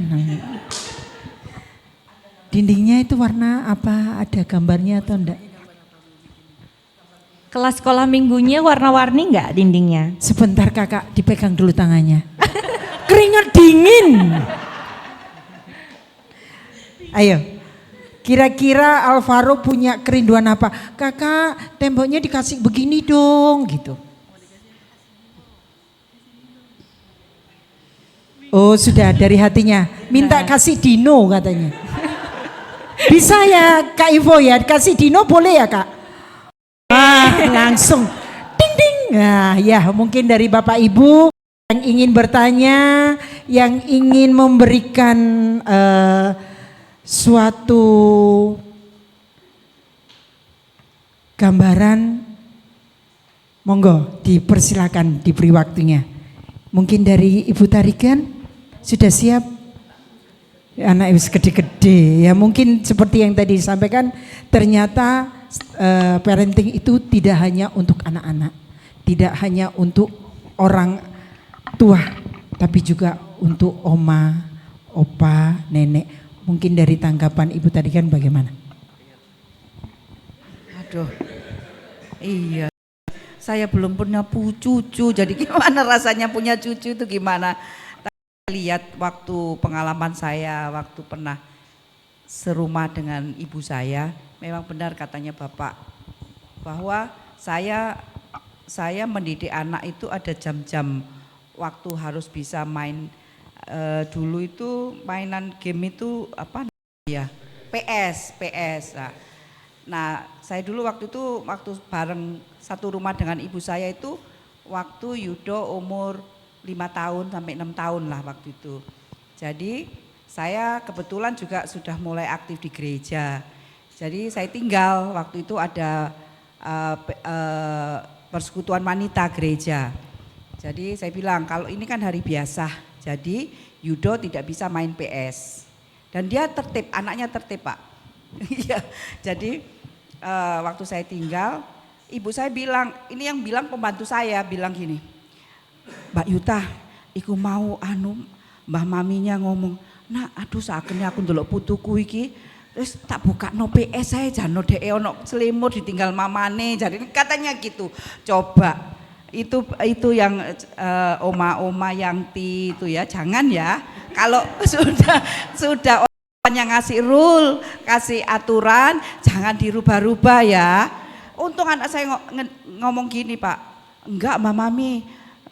Dindingnya itu warna apa? Ada gambarnya atau enggak? Kelas sekolah minggunya warna-warni enggak dindingnya? Sebentar kakak, dipegang dulu tangannya. Keringat dingin. Ayo, kira-kira Alvaro punya kerinduan apa? Kakak, temboknya dikasih begini dong, gitu. Oh sudah dari hatinya, minta kasih Dino katanya. Bisa ya Kak Ivo ya, kasih Dino boleh ya Kak? Langsung ding ding. Nah ya mungkin dari Bapak Ibu yang ingin bertanya, yang ingin memberikan suatu gambaran, monggo dipersilakan, diberi waktunya. Mungkin dari Ibu Tarigan sudah siap? Anak wis gede-gede ya, mungkin seperti yang tadi disampaikan, ternyata parenting itu tidak hanya untuk anak-anak, tidak hanya untuk orang tua, tapi juga untuk oma, opa, nenek. Mungkin dari tanggapan Ibu tadi kan bagaimana? Aduh, iya, saya belum punya cucu, jadi gimana rasanya punya cucu itu gimana? Lihat waktu pengalaman saya, waktu pernah serumah dengan ibu saya, memang benar katanya Bapak, bahwa saya mendidik anak itu ada jam-jam waktu harus bisa main. Dulu itu mainan game itu apa ya, PS. Nah saya dulu waktu itu waktu bareng satu rumah dengan ibu saya itu waktu Yudo umur 5 tahun sampai 6 tahun lah waktu itu. Jadi saya kebetulan juga sudah mulai aktif di gereja. Jadi saya tinggal waktu itu ada persekutuan wanita gereja. Jadi saya bilang kalau ini kan hari biasa, jadi Yudo tidak bisa main PS. Dan dia tertib, anaknya tertib Pak. Iya. Jadi waktu saya tinggal, ibu saya bilang, ini yang bilang pembantu saya bilang gini, Mbak Yuta, iku mau mbah maminya ngomong, nah aduh sakene aku ndelok putuku iki, terus tak buka no PS saya jano dhek ono selimut ditinggal mamane, jadi katanya gitu. Coba itu yang oma-oma yang itu ya, jangan ya. Kalau sudah orang yang ngasih rule, kasih aturan, jangan dirubah-rubah ya. Untung anak saya ngomong gini Pak, enggak Mbak Mami,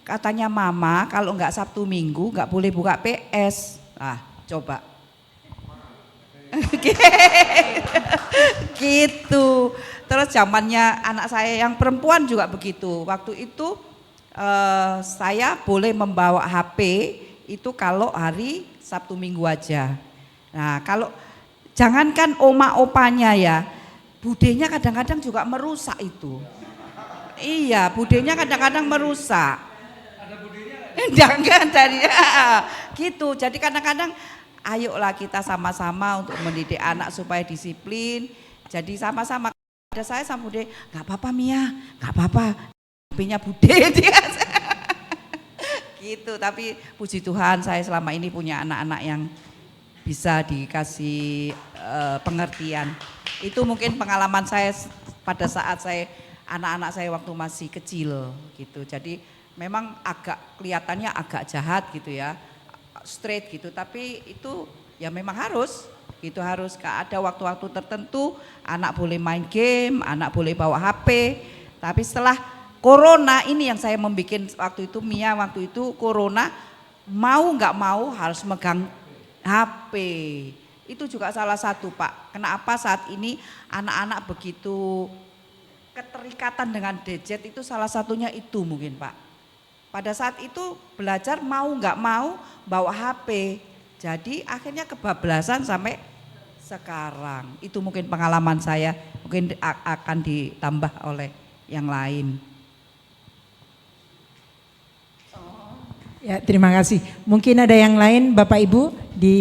katanya Mama kalau enggak Sabtu Minggu enggak boleh buka PS. Ah, coba. gitu. Terus zamannya anak saya yang perempuan juga begitu. Waktu itu saya boleh membawa HP itu kalau hari Sabtu Minggu aja. Nah kalau jangankan oma opanya ya, budenya kadang-kadang juga merusak itu. Iya, budenya kadang-kadang merusak. Ada budenya? Jangan dari gitu. Jadi kadang-kadang ayolah kita sama-sama untuk mendidik anak supaya disiplin. Jadi sama-sama. Ada saya sama Bude, nggak apa-apa Mia, nggak apa-apa. HP-nya Bude dia. Gitu. Tapi puji Tuhan saya selama ini punya anak-anak yang bisa dikasih pengertian. Itu mungkin pengalaman saya pada saat anak-anak saya waktu masih kecil gitu. Jadi memang kelihatannya agak jahat gitu ya, straight gitu. Tapi itu ya memang harus ada waktu-waktu tertentu anak boleh main game, anak boleh bawa HP. Tapi setelah corona ini yang saya membuat waktu itu Mia waktu itu corona mau nggak mau harus megang HP. Itu juga salah satu Pak. Kenapa saat ini anak-anak begitu keterikatan dengan gadget itu salah satunya itu mungkin Pak. Pada saat itu belajar mau nggak mau bawa HP. Jadi akhirnya kebablasan sampai sekarang. Itu mungkin pengalaman saya, mungkin akan ditambah oleh yang lain. Ya, terima kasih. Mungkin ada yang lain Bapak Ibu di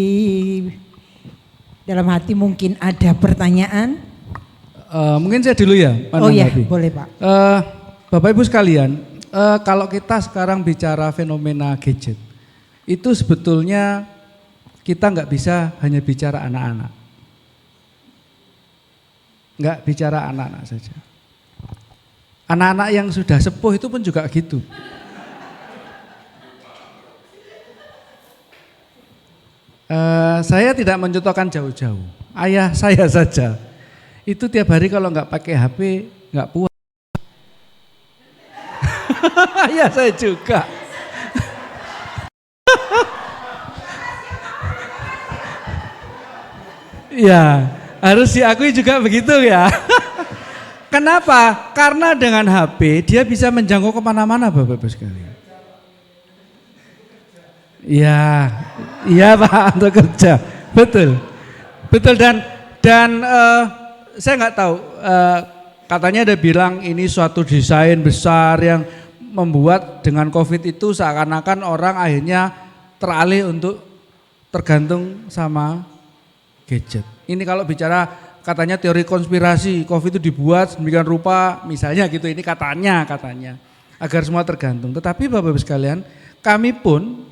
dalam hati mungkin ada pertanyaan. Mungkin saya dulu ya. Oh iya, boleh Pak. Bapak Ibu sekalian, kalau kita sekarang bicara fenomena gadget, itu sebetulnya kita nggak bisa hanya bicara anak-anak. Nggak bicara anak-anak saja. Anak-anak yang sudah sepuh itu pun juga gitu. Saya tidak mencontohkan jauh-jauh. Ayah saya saja itu tiap hari kalau nggak pakai HP nggak puas. Ayah saya juga. Ya harus diakui juga begitu ya. Kenapa? Karena dengan HP dia bisa menjangkau kemana-mana Bapak-Ibu sekalian. Iya Pak, untuk kerja, betul dan saya nggak tahu, katanya ada bilang ini suatu desain besar yang membuat dengan COVID itu seakan-akan orang akhirnya teralih untuk tergantung sama gadget. Ini kalau bicara katanya teori konspirasi, COVID itu dibuat sedemikian rupa, misalnya gitu, ini katanya agar semua tergantung. Tetapi Bapak-Ibu sekalian, kami pun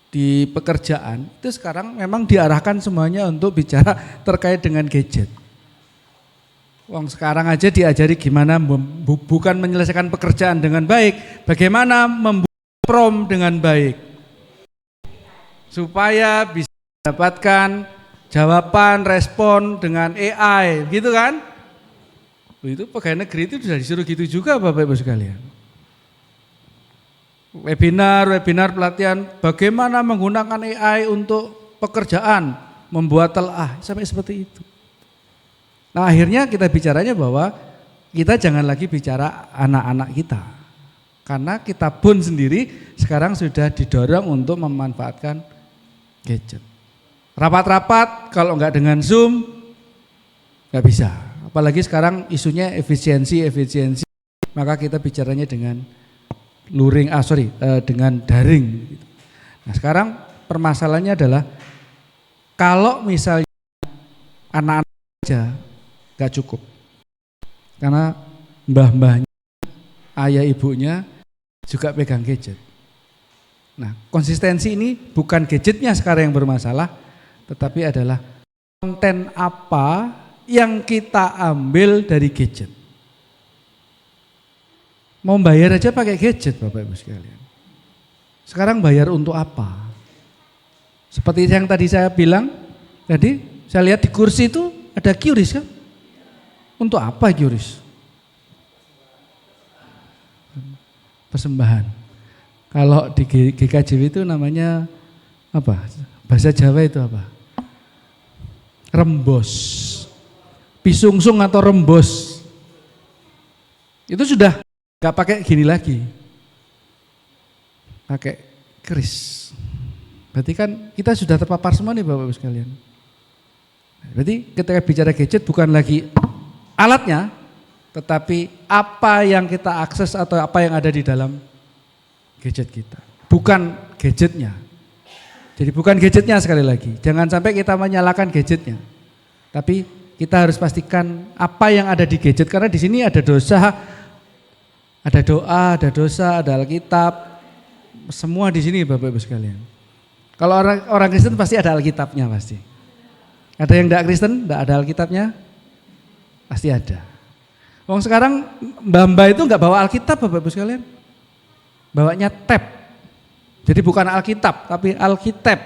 di pekerjaan itu sekarang memang diarahkan semuanya untuk bicara terkait dengan gadget. Wong sekarang aja diajari gimana bukan menyelesaikan pekerjaan dengan baik, bagaimana membuat prompt dengan baik supaya bisa mendapatkan jawaban respon dengan AI, gitu kan? Itu pegawai negeri itu sudah disuruh gitu juga Bapak Ibu sekalian. Webinar pelatihan bagaimana menggunakan AI untuk pekerjaan, membuat telah sampai seperti itu. Nah akhirnya kita bicaranya bahwa kita jangan lagi bicara anak-anak kita. Karena kita pun sendiri sekarang sudah didorong untuk memanfaatkan gadget. Rapat-rapat kalau enggak dengan Zoom enggak bisa. Apalagi sekarang isunya efisiensi, maka kita bicaranya dengan dengan daring. Nah sekarang permasalahannya adalah kalau misalnya anak-anak saja gak cukup, karena mbah-mbahnya, ayah ibunya juga pegang gadget. Nah konsistensi ini bukan gadgetnya sekarang yang bermasalah, tetapi adalah konten apa yang kita ambil dari gadget. Mau bayar aja pakai gadget Bapak Ibu sekalian. Sekarang bayar untuk apa? Seperti yang tadi saya bilang, tadi saya lihat di kursi itu ada QRIS kan? Untuk apa QRIS? Persembahan. Kalau di GKJW itu namanya apa? Bahasa Jawa itu apa? Rembos. pisungsung atau rembos. Itu sudah nggak pakai gini lagi, pakai kris. Berarti kan kita sudah terpapar semua nih Bapak Ibu sekalian. Berarti ketika bicara gadget bukan lagi alatnya, tetapi apa yang kita akses atau apa yang ada di dalam gadget kita. Bukan gadgetnya. Jadi bukan gadgetnya sekali lagi. Jangan sampai kita menyalahkan gadgetnya. Tapi kita harus pastikan apa yang ada di gadget. Karena di sini ada dosa, ada doa, ada dosa, ada Alkitab. Semua di sini Bapak Ibu sekalian. Kalau orang Kristen pasti ada Alkitabnya pasti. Ada yang tidak Kristen, tidak ada Alkitabnya? Pasti ada. Wong sekarang mbah-mbah itu enggak bawa Alkitab Bapak Ibu sekalian. Bawanya tab. Jadi bukan Alkitab, tapi Alkitab.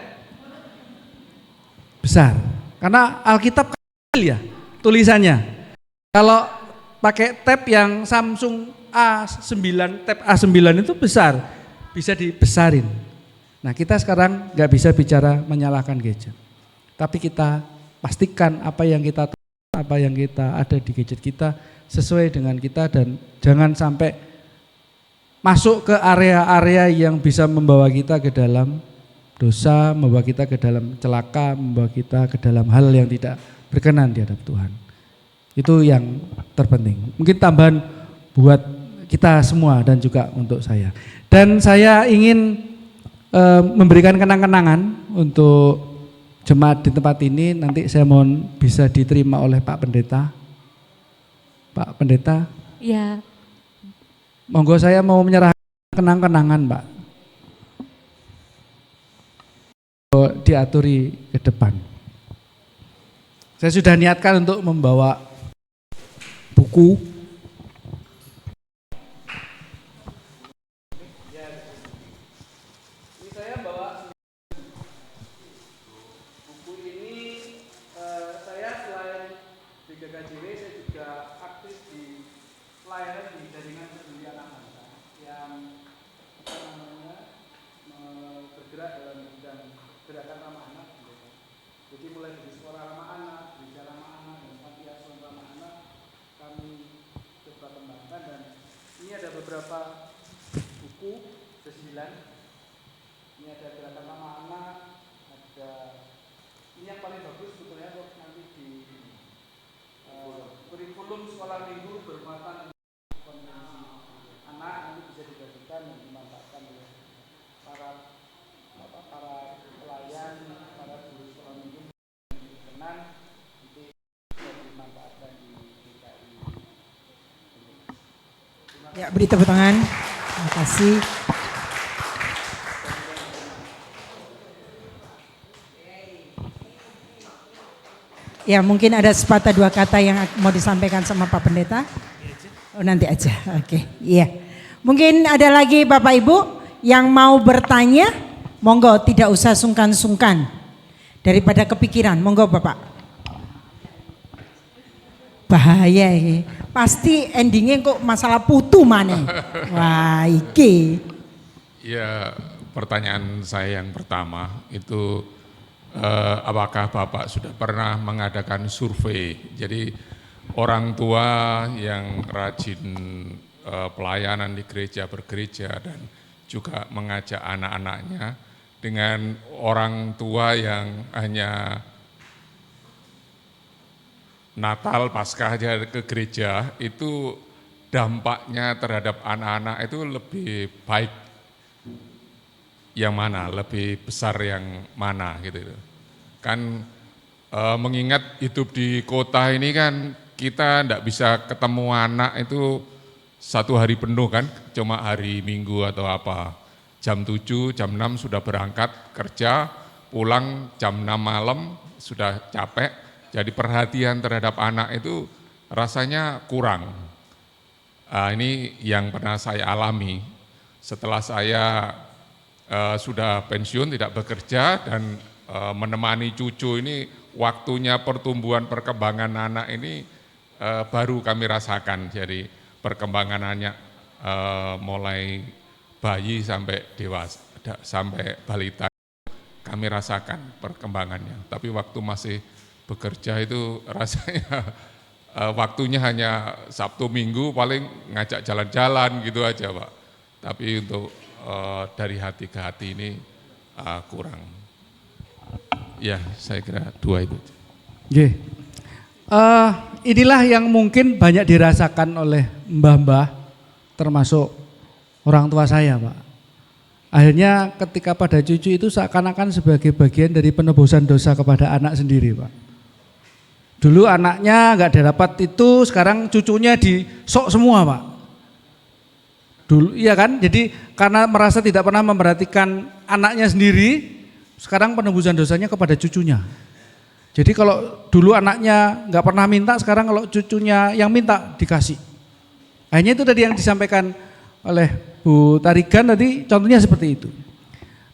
Besar. Karena Alkitab kecil ya tulisannya. Kalau pakai tab yang Samsung A9, tab A9 itu besar. Bisa dibesarin. Nah kita sekarang enggak bisa bicara menyalahkan gadget. Tapi kita pastikan apa yang kita ada di gadget kita sesuai dengan kita dan jangan sampai masuk ke area-area yang bisa membawa kita ke dalam dosa, membawa kita ke dalam celaka, membawa kita ke dalam hal yang tidak berkenan di hadapan Tuhan. Itu yang terpenting. Mungkin tambahan buat kita semua dan juga untuk saya. Dan saya ingin memberikan kenang-kenangan untuk jemaat di tempat ini. Nanti saya mohon bisa diterima oleh Pak Pendeta. Pak Pendeta. Ya. Monggo saya mau menyerahkan kenang-kenangan Pak. Diaturi ke depan. Saya sudah niatkan untuk membawa buku. Beberapa buku, ada 9. Ini ada gerakan ramah anak, ada ini yang paling bagus sebetulnya kok nanti di kurikulum sekolah minggu bermuatan konvensi anak nanti bisa dibagikan dan dimanfaatkan oleh para pelayan, para guru sekolah minggu berkenan nanti bisa dimanfaatkan di DKI. Ya, beri tepuk tangan. Terima kasih. Ya, mungkin ada sepatah dua kata yang mau disampaikan sama Pak Pendeta. Oh, nanti aja. Oke, iya. Mungkin ada lagi Bapak Ibu yang mau bertanya, monggo tidak usah sungkan-sungkan. Daripada kepikiran, monggo Bapak. Bahaya ini. Pasti endingnya kok masalah putu mana? Wah, iki. Ya, pertanyaan saya yang pertama itu apakah Bapak sudah pernah mengadakan survei? Jadi orang tua yang rajin pelayanan di gereja, bergereja dan juga mengajak anak-anaknya dengan orang tua yang hanya Natal, Paskah aja ke gereja, itu dampaknya terhadap anak-anak itu lebih baik yang mana, lebih besar yang mana gitu. Kan mengingat hidup di kota ini kan kita enggak bisa ketemu anak itu satu hari penuh kan, cuma hari Minggu atau apa. Jam 7, jam 6 sudah berangkat kerja, pulang jam 6 malam sudah capek. Jadi perhatian terhadap anak itu rasanya kurang. Ini yang pernah saya alami setelah saya sudah pensiun tidak bekerja dan menemani cucu ini waktunya pertumbuhan perkembangan anak ini baru kami rasakan. Jadi perkembangan anak mulai bayi sampai dewasa sampai balita kami rasakan perkembangannya. Tapi waktu masih bekerja itu rasanya waktunya hanya Sabtu Minggu paling ngajak jalan-jalan gitu aja Pak. Tapi untuk dari hati ke hati ini kurang. Ya saya kira 2 itu. Nggih. Inilah yang mungkin banyak dirasakan oleh mbah-mbah termasuk orang tua saya Pak. Akhirnya ketika pada cucu itu seakan-akan sebagai bagian dari penebusan dosa kepada anak sendiri Pak. Dulu anaknya nggak dapat itu, sekarang cucunya disok semua Pak. Dulu iya kan, jadi karena merasa tidak pernah memperhatikan anaknya sendiri, sekarang penebusan dosanya kepada cucunya. Jadi kalau dulu anaknya nggak pernah minta, sekarang kalau cucunya yang minta dikasih. Akhirnya itu tadi yang disampaikan oleh Bu Tarigan tadi, contohnya seperti itu.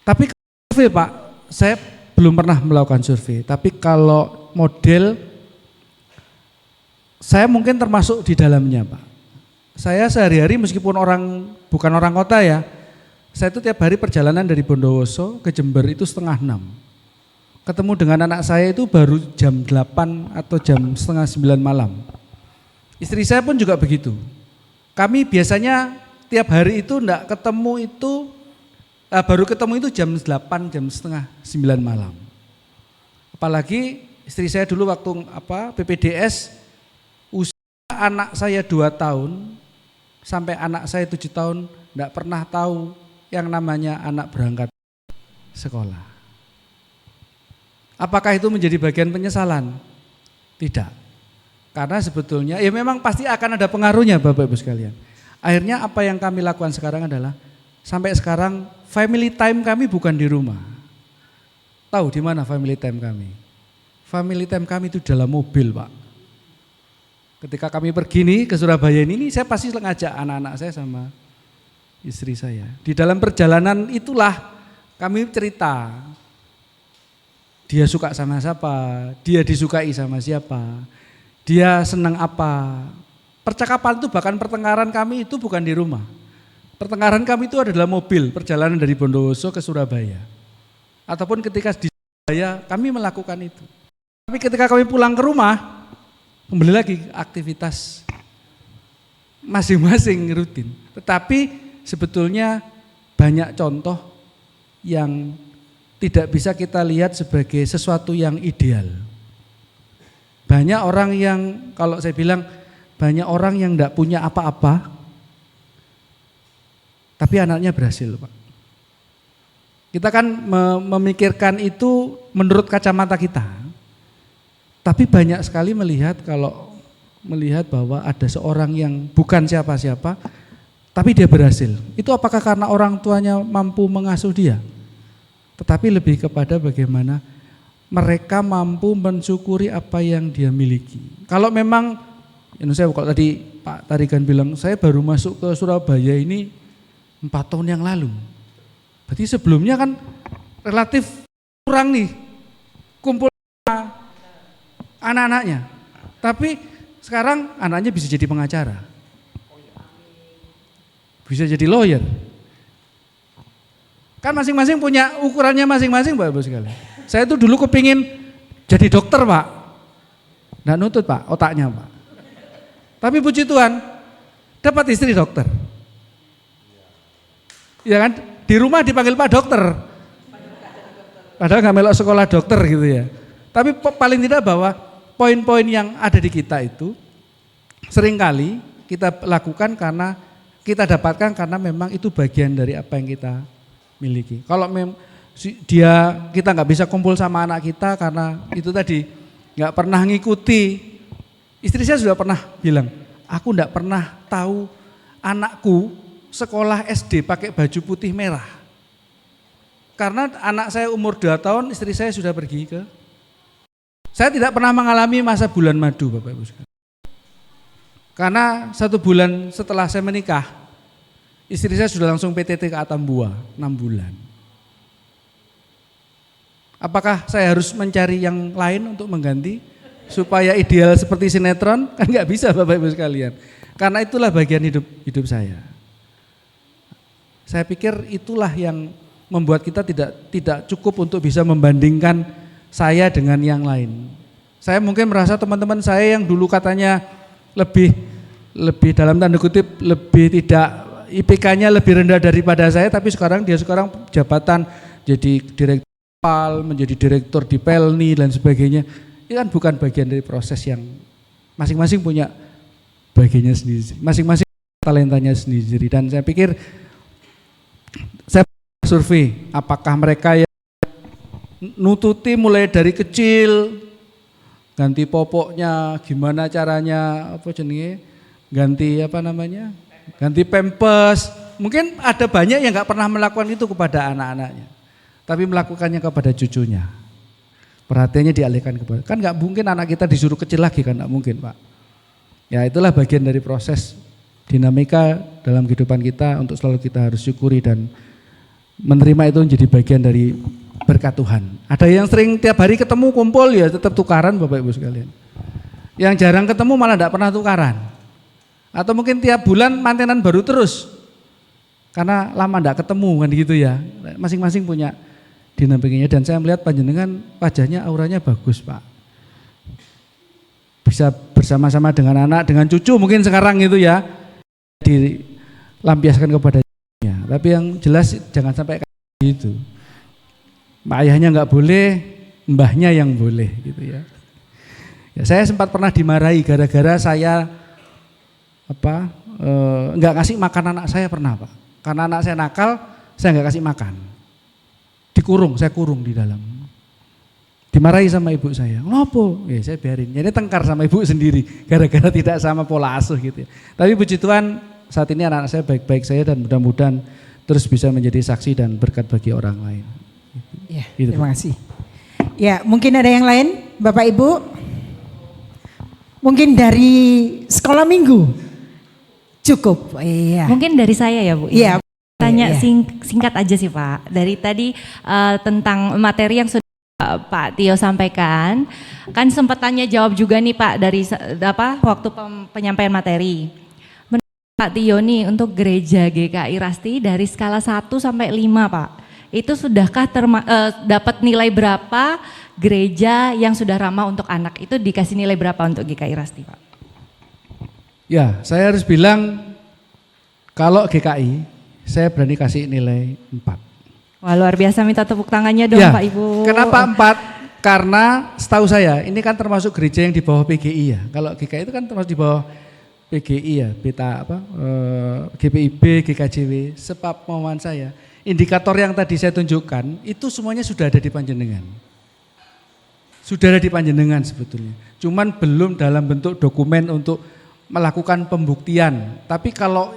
Tapi survei Pak, saya belum pernah melakukan survei, tapi kalau model saya mungkin termasuk di dalamnya Pak. Saya sehari-hari meskipun bukan orang kota ya, saya itu tiap hari perjalanan dari Bondowoso ke Jember itu 5:30. Ketemu dengan anak saya itu baru jam 8 atau jam 8:30 malam. Istri saya pun juga begitu. Kami biasanya tiap hari itu enggak ketemu itu, baru ketemu itu jam 8, jam 8:30 malam. Apalagi istri saya dulu waktu PPDS, anak saya 2 tahun sampai anak saya 7 tahun enggak pernah tahu yang namanya anak berangkat sekolah. Apakah itu menjadi bagian penyesalan? Tidak. Karena sebetulnya ya memang pasti akan ada pengaruhnya Bapak Ibu sekalian. Akhirnya apa yang kami lakukan sekarang adalah sampai sekarang family time kami bukan di rumah. Tahu di mana family time kami? Family time kami itu dalam mobil Pak. Ketika kami pergi nih ke Surabaya ini saya pasti ngajak anak-anak saya sama istri saya. Di dalam perjalanan itulah kami cerita. Dia suka sama siapa, dia disukai sama siapa, dia senang apa. Percakapan itu bahkan pertengkaran kami itu bukan di rumah. Pertengkaran kami itu adalah mobil, perjalanan dari Bondowoso ke Surabaya. Ataupun ketika di Surabaya kami melakukan itu. Tapi ketika kami pulang ke rumah, kembali lagi aktivitas masing-masing rutin. Tetapi sebetulnya banyak contoh yang tidak bisa kita lihat sebagai sesuatu yang ideal. Banyak orang yang, kalau saya bilang, banyak orang yang tidak punya apa-apa, tapi anaknya berhasil Pak. Kita kan memikirkan itu menurut kacamata kita. Tapi banyak sekali melihat bahwa ada seorang yang bukan siapa-siapa, tapi dia berhasil. Itu apakah karena orang tuanya mampu mengasuh dia? Tetapi lebih kepada bagaimana mereka mampu mensyukuri apa yang dia miliki. Kalau memang, kalau tadi Pak Tarigan bilang, saya baru masuk ke Surabaya ini 4 tahun yang lalu. Berarti sebelumnya kan relatif kurang nih, kumpul anak-anaknya. Tapi sekarang anaknya bisa jadi pengacara. Bisa jadi lawyer. Kan masing-masing punya ukurannya masing-masing Bapak Ibu sekalian. Saya tuh dulu kepingin jadi dokter Pak. Nggak nutut Pak, otaknya Pak. Tapi puji Tuhan, dapat istri dokter. Ya kan, di rumah dipanggil Pak Dokter. Padahal nggak melok sekolah dokter gitu ya. Tapi paling tidak bahwa poin-poin yang ada di kita itu seringkali kita lakukan karena kita dapatkan karena memang itu bagian dari apa yang kita miliki. Kalau kita nggak bisa kumpul sama anak kita karena itu tadi nggak pernah ngikuti. Istri saya sudah pernah bilang, aku nggak pernah tahu anakku sekolah SD pakai baju putih merah. Karena anak saya umur 2 tahun, istri saya sudah pergi ke. Saya tidak pernah mengalami masa bulan madu Bapak Ibu sekalian. Karena 1 bulan setelah saya menikah, istri saya sudah langsung PTT ke Atambua 6 bulan. Apakah saya harus mencari yang lain untuk mengganti supaya ideal seperti sinetron? Kan nggak bisa Bapak Ibu sekalian. Karena itulah bagian hidup saya. Saya pikir itulah yang membuat kita tidak cukup untuk bisa membandingkan saya dengan yang lain. Saya mungkin merasa teman-teman saya yang dulu katanya lebih dalam tanda kutip lebih tidak IPK-nya lebih rendah daripada saya, tapi sekarang jabatan jadi direktur menjadi direktur di Pelni dan sebagainya. Itu kan bukan bagian dari proses yang masing-masing punya bagiannya sendiri, masing-masing talentanya sendiri. Dan saya pikir saya survei apakah mereka yang nututi mulai dari kecil, ganti popoknya, gimana caranya, ganti pampers. Mungkin ada banyak yang nggak pernah melakukan itu kepada anak-anaknya, tapi melakukannya kepada cucunya. Perhatiannya dialihkan kepada, kan nggak mungkin anak kita disuruh kecil lagi, kan nggak mungkin, Pak. Ya itulah bagian dari proses dinamika dalam kehidupan kita untuk selalu kita harus syukuri dan menerima itu menjadi bagian dari berkat Tuhan. Ada yang sering tiap hari ketemu kumpul ya tetap tukaran Bapak Ibu sekalian. Yang jarang ketemu malah tidak pernah tukaran. Atau mungkin tiap bulan mantenan baru terus. Karena lama tidak ketemu kan gitu ya. Masing-masing punya dinamikanya dan saya melihat panjenengan wajahnya auranya bagus Pak. Bisa bersama-sama dengan anak, dengan cucu mungkin sekarang itu ya. Dilampiaskan kepada cucunya. Tapi yang jelas jangan sampai kayak gitu. Ayahnya nggak boleh, mbahnya yang boleh gitu ya. Ya saya sempat pernah dimarahi gara-gara saya nggak kasih makan anak saya pernah Pak. Karena anak saya nakal, saya nggak kasih makan. Saya kurung di dalam. Dimarahi sama ibu saya. Ngopo? Ya saya biarin. Jadi tengkar sama ibu sendiri gara-gara tidak sama pola asuh gitu ya. Tapi puji Tuhan saat ini anak saya baik-baik saya dan mudah-mudahan terus bisa menjadi saksi dan berkat bagi orang lain. Ya, gitu. terima kasih. Ya, mungkin ada yang lain, Bapak Ibu? Mungkin dari sekolah minggu? Cukup, iya. Mungkin dari saya ya Bu. Iya. Tanya Iya. singkat aja sih Pak. Dari tadi tentang materi yang sudah Pak Tio sampaikan, kan sempat tanya jawab juga nih Pak dari waktu penyampaian materi. Menurut Pak Tio nih untuk gereja GKI Rasti dari skala 1 sampai 5 Pak. Itu sudahkah dapat nilai berapa gereja yang sudah ramah untuk anak? Itu dikasih nilai berapa untuk GKI Rasti Pak? Ya, saya harus bilang kalau GKI saya berani kasih nilai 4. Wah luar biasa, minta tepuk tangannya dong Ya, Pak Ibu. kenapa 4? Karena setahu saya ini kan termasuk gereja yang di bawah PGI ya. Kalau GKI itu kan termasuk di bawah PGI ya, GPIB, GKJW. Sepemahaman saya, indikator yang tadi saya tunjukkan itu semuanya sudah ada di panjenengan. Sudah ada di panjenengan sebetulnya. Cuman belum dalam bentuk dokumen untuk melakukan pembuktian. Tapi kalau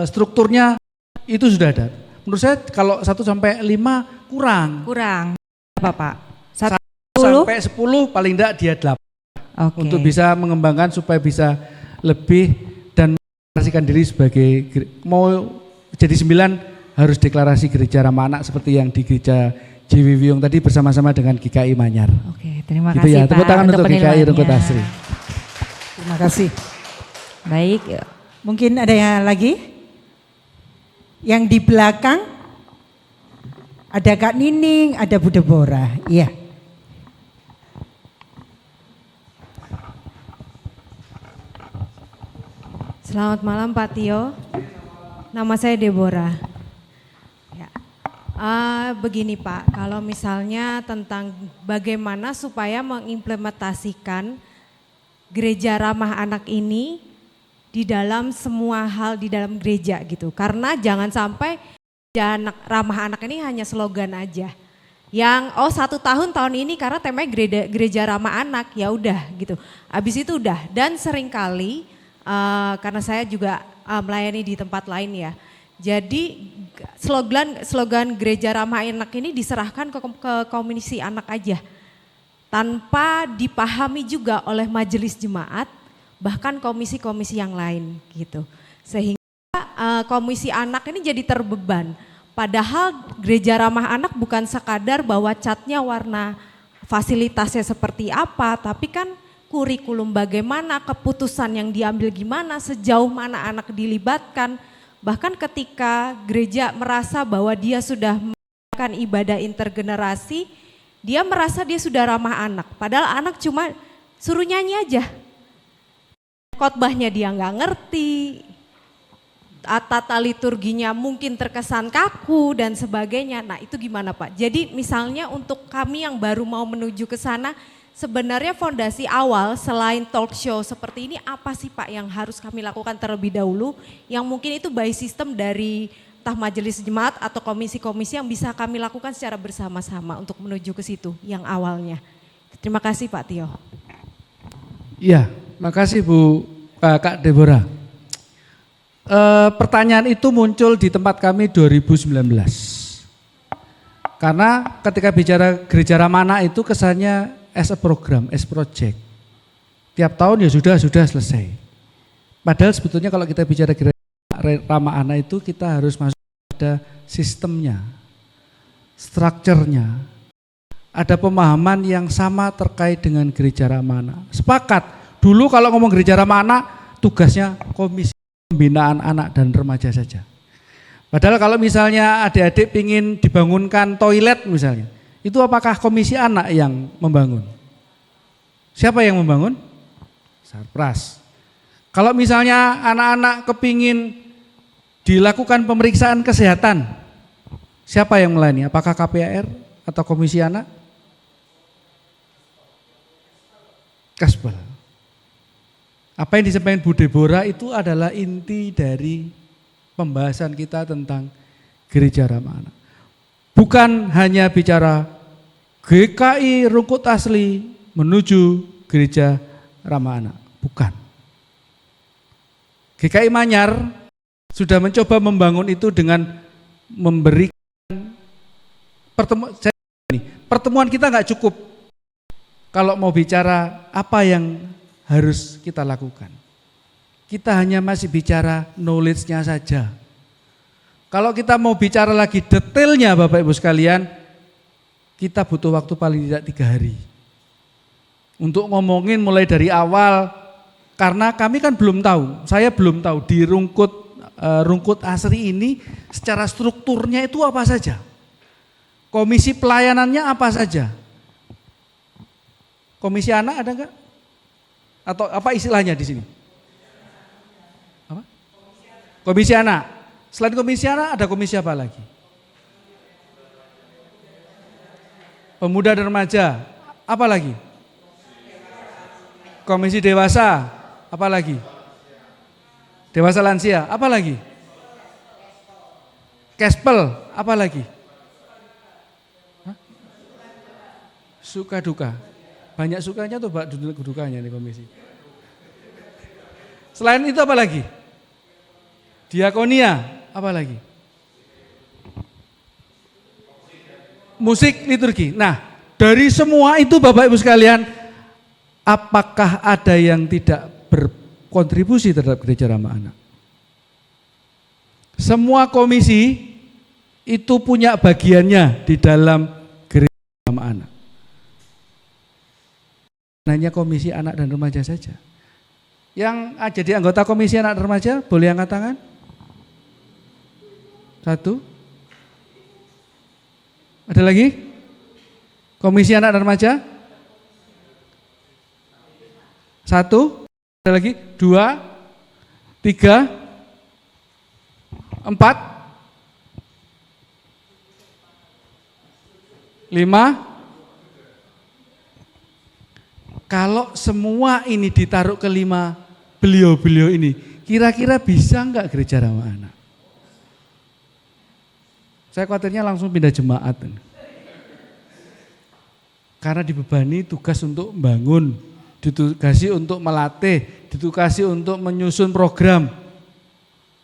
strukturnya itu sudah ada. Menurut saya kalau 1 sampai 5 kurang. Kurang. Apa Pak? 1 Sampai 10 paling enggak dia 8. Oke. Untuk bisa mengembangkan supaya bisa lebih dan mendeklarasikan diri sebagai mau jadi 9 harus deklarasi gereja ramah anak seperti yang di gereja JW Wiyung tadi bersama-sama dengan GKI Manyar. Oke, terima Gitu kasih ya. Pak. Tepuk tangan untuk GKI penilaiannya. Rungkut Asri. Terima kasih. Baik. Mungkin ada yang lagi? Yang di belakang ada Kak Nining, ada Bu Deborah. Iya. Selamat malam Pak Tio. Nama saya Deborah. Ya. Begini Pak, kalau misalnya tentang bagaimana supaya mengimplementasikan gereja ramah anak ini di dalam semua hal di dalam gereja gitu. Karena jangan sampai ramah anak ini hanya slogan aja. Yang 1 tahun ini karena temanya gereja ramah anak, ya udah gitu. Habis itu udah, dan seringkali karena saya juga melayani di tempat lain ya. Jadi slogan gereja ramah anak ini diserahkan ke komisi anak aja. Tanpa dipahami juga oleh majelis jemaat, bahkan komisi-komisi yang lain gitu. Sehingga komisi anak ini jadi terbeban. Padahal gereja ramah anak bukan sekadar bahwa catnya warna fasilitasnya seperti apa, tapi kan kurikulum bagaimana, keputusan yang diambil gimana, sejauh mana anak dilibatkan. Bahkan ketika gereja merasa bahwa dia sudah melakukan ibadah intergenerasi, dia merasa dia sudah ramah anak. Padahal anak cuma suruh nyanyi aja. Khotbahnya dia nggak ngerti, tata liturginya mungkin terkesan kaku dan sebagainya. Nah itu gimana Pak? Jadi misalnya untuk kami yang baru mau menuju ke sana, sebenarnya fondasi awal selain talk show seperti ini apa sih Pak yang harus kami lakukan terlebih dahulu, yang mungkin itu by system dari entah majelis jemaat atau komisi-komisi yang bisa kami lakukan secara bersama-sama untuk menuju ke situ yang awalnya. Terima kasih Pak Tio. Iya, makasih Bu Kak Deborah. Pertanyaan itu muncul di tempat kami 2019. Karena ketika bicara gereja Ramana itu kesannya as a program, as project. Tiap tahun ya sudah selesai. Padahal sebetulnya kalau kita bicara gereja Ramana itu kita harus masuk pada sistemnya, strukturnya. Ada pemahaman yang sama terkait dengan gereja Ramana. Sepakat, dulu kalau ngomong gereja Ramana tugasnya komisi pembinaan anak dan remaja saja. Padahal kalau misalnya adik-adik ingin dibangunkan toilet misalnya, itu apakah komisi anak yang membangun? Siapa yang membangun? Sarpras. Kalau misalnya anak-anak kepingin dilakukan pemeriksaan kesehatan, siapa yang melayani? Apakah KPAR atau komisi anak? Kasbal. Apa yang disampaikan Bu Deborah itu adalah inti dari pembahasan kita tentang gereja Ramana. Bukan hanya bicara GKI Rungkut Asli menuju gereja Ramana, bukan. GKI Manyar sudah mencoba membangun itu dengan memberikan pertemuan kita nggak cukup kalau mau bicara apa yang harus kita lakukan. Kita hanya masih bicara knowledge-nya saja. Kalau kita mau bicara lagi detailnya Bapak Ibu sekalian, kita butuh waktu paling tidak 3 hari. Untuk ngomongin mulai dari awal, karena kami kan belum tahu, saya belum tahu di Rungkut Asri ini secara strukturnya itu apa saja. Komisi pelayanannya apa saja. Komisi anak ada enggak? Atau apa istilahnya di sini? Apa? Komisi anak. Selain komisi anak ada komisi apa lagi? Pemuda dan remaja. Apa lagi? Komisi dewasa. Apa lagi? Dewasa lansia. Apa lagi? Kespel. Apa lagi? Hah? Suka duka. Banyak sukanya tuh Pak dukanya nih komisi. Selain itu apa lagi? Diakonia, apa lagi? Musik liturgi. Nah, dari semua itu Bapak Ibu sekalian, apakah ada yang tidak berkontribusi terhadap gereja Ramah Anak? Semua komisi itu punya bagiannya di dalam gereja Ramah Anak. Hanya komisi anak dan remaja saja. Yang jadi anggota komisi anak dan remaja boleh angkat tangan? 1. Ada lagi? Komisi anak dan remaja? 1. Ada lagi? 2, 3, 4, 5. Kalau semua ini ditaruh ke 5 beliau-beliau ini, kira-kira bisa enggak gereja Ramah Anak? Saya khawatirnya langsung pindah jemaat. Karena dibebani tugas untuk membangun, ditugasi untuk melatih, ditugasi untuk menyusun program.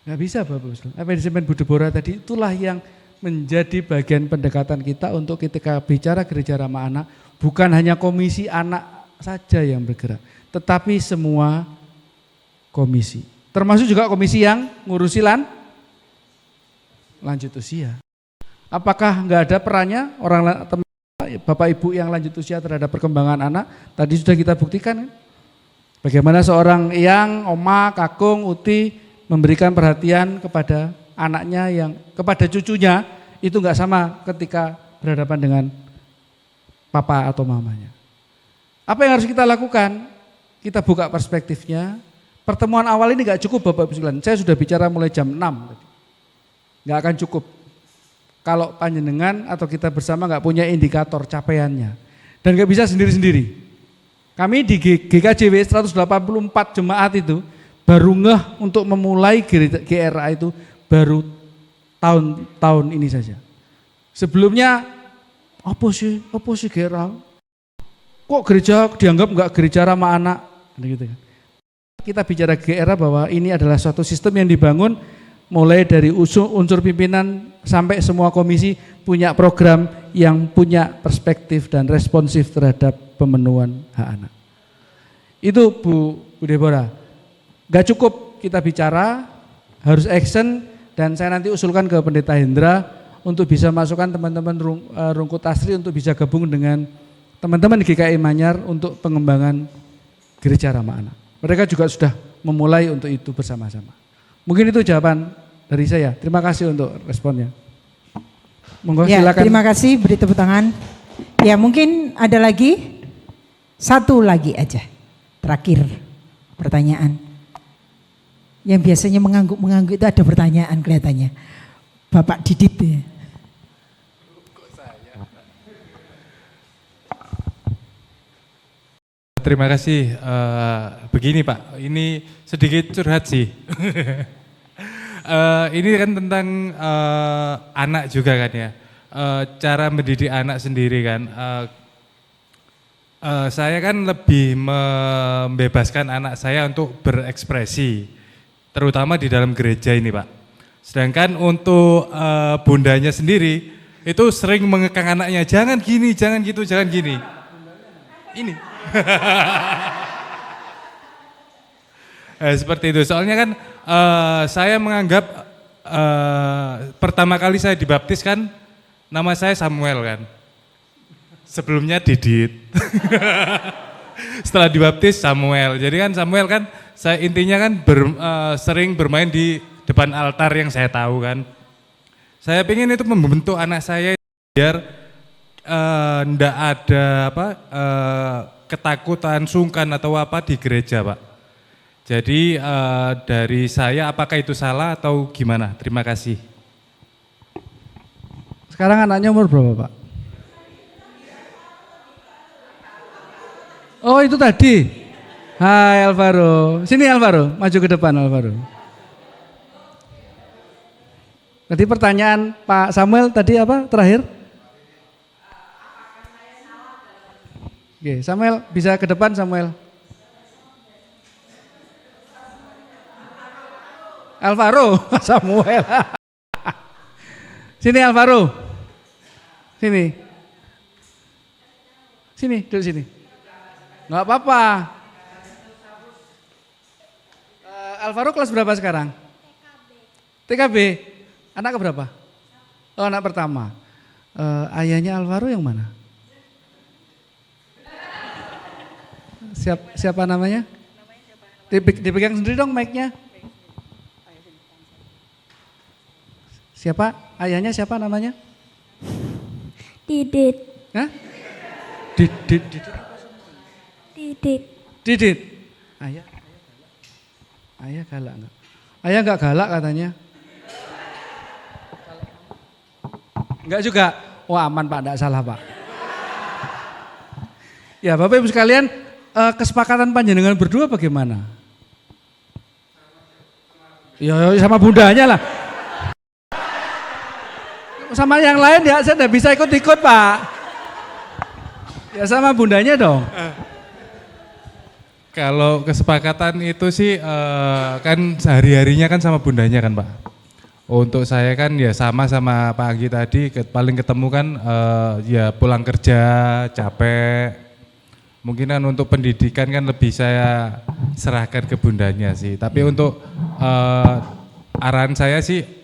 Enggak bisa Bapak. Apa yang disampaikan Bu Deborah tadi, itulah yang menjadi bagian pendekatan kita untuk ketika bicara gereja Ramah Anak, bukan hanya komisi anak saja yang bergerak, tetapi semua komisi, termasuk juga komisi yang ngurusi lanjut usia. Apakah enggak ada perannya orang Bapak Ibu yang lanjut usia terhadap perkembangan anak? Tadi sudah kita buktikan, bagaimana seorang yang oma, kakung, uti memberikan perhatian kepada anaknya yang kepada cucunya itu enggak sama ketika berhadapan dengan papa atau mamanya. Apa yang harus kita lakukan? Kita buka perspektifnya. Pertemuan awal ini nggak cukup Bapak Ibu sekalian. Saya sudah bicara mulai jam 6 tadi. Nggak akan cukup. Kalau panjenengan atau kita bersama nggak punya indikator capaiannya. Dan nggak bisa sendiri-sendiri. Kami di GKJW 184 jemaat itu baru ngeh untuk memulai GRA itu baru tahun ini saja. Sebelumnya apa sih GRA? Kok gereja dianggap nggak gereja ramah anak? Gitu kan. Kita bicara GRA bahwa ini adalah suatu sistem yang dibangun mulai dari unsur pimpinan sampai semua komisi punya program yang punya perspektif dan responsif terhadap pemenuhan hak anak. Itu Bu Deborah. Gak cukup kita bicara, harus action, dan saya nanti usulkan ke Pendeta Hendra untuk bisa masukkan teman-teman Rungkut Asri untuk bisa gabung dengan teman-teman di GKI Manyar untuk pengembangan gereja ramah anak. Mereka juga sudah memulai untuk itu bersama-sama. Mungkin itu jawaban dari saya. Terima kasih untuk responnya. Monggo Ya, silakan. terima kasih, beri tepuk tangan. Ya, mungkin ada lagi, satu lagi aja, terakhir pertanyaan. Yang biasanya mengangguk-mengangguk itu ada pertanyaan kelihatannya. Bapak Didit ya. Terima kasih. Begini Pak, ini sedikit curhat sih. Ini kan tentang anak juga kan ya. Cara mendidik anak sendiri kan. Saya kan lebih membebaskan anak saya untuk berekspresi, terutama di dalam gereja ini Pak. Sedangkan untuk bundanya sendiri itu sering mengekang anaknya, jangan gini, jangan gitu, jangan gini. Ini. Seperti itu. Soalnya kan saya menganggap pertama kali saya dibaptis kan nama saya Samuel kan. Sebelumnya Didit. Setelah dibaptis Samuel. Jadi kan Samuel kan saya intinya kan sering bermain di depan altar yang saya tahu kan. Saya ingin itu membentuk anak saya biar ndak ada ketakutan, sungkan atau apa di gereja Pak. Jadi dari saya apakah itu salah atau gimana? Terima kasih. Sekarang anaknya umur berapa Pak? Oh itu tadi. Hai Alvaro. Sini Alvaro, maju ke depan Alvaro. Tadi pertanyaan Pak Samuel tadi apa terakhir? Oke, Samuel bisa ke depan Samuel. Alvaro, Samuel. Sini Alvaro. Sini. Sini, duduk sini. Enggak apa-apa. Alvaro kelas berapa sekarang? TKB. Anak keberapa? Oh, anak pertama. Ayahnya Alvaro yang mana? Siapa namanya? Dipegang sendiri dong mic-nya. Siapa? Ayahnya siapa namanya? Didit. Hah? Didit. Didit. Didit. Ayah galak enggak? Ayah enggak galak katanya. Enggak juga. Wah aman Pak, enggak salah Pak. Ya Bapak Ibu sekalian, kesepakatan panjenengan berdua bagaimana? Ya sama bundanya lah. Sama yang lain ya saya enggak bisa ikut-ikut Pak. Ya sama bundanya dong. Kalau kesepakatan itu sih kan sehari-harinya kan sama bundanya kan Pak. Untuk saya kan ya sama Pak Anggi tadi paling ketemu kan ya pulang kerja capek. Mungkin kan untuk pendidikan kan lebih saya serahkan ke bundanya sih. Tapi untuk arahan saya sih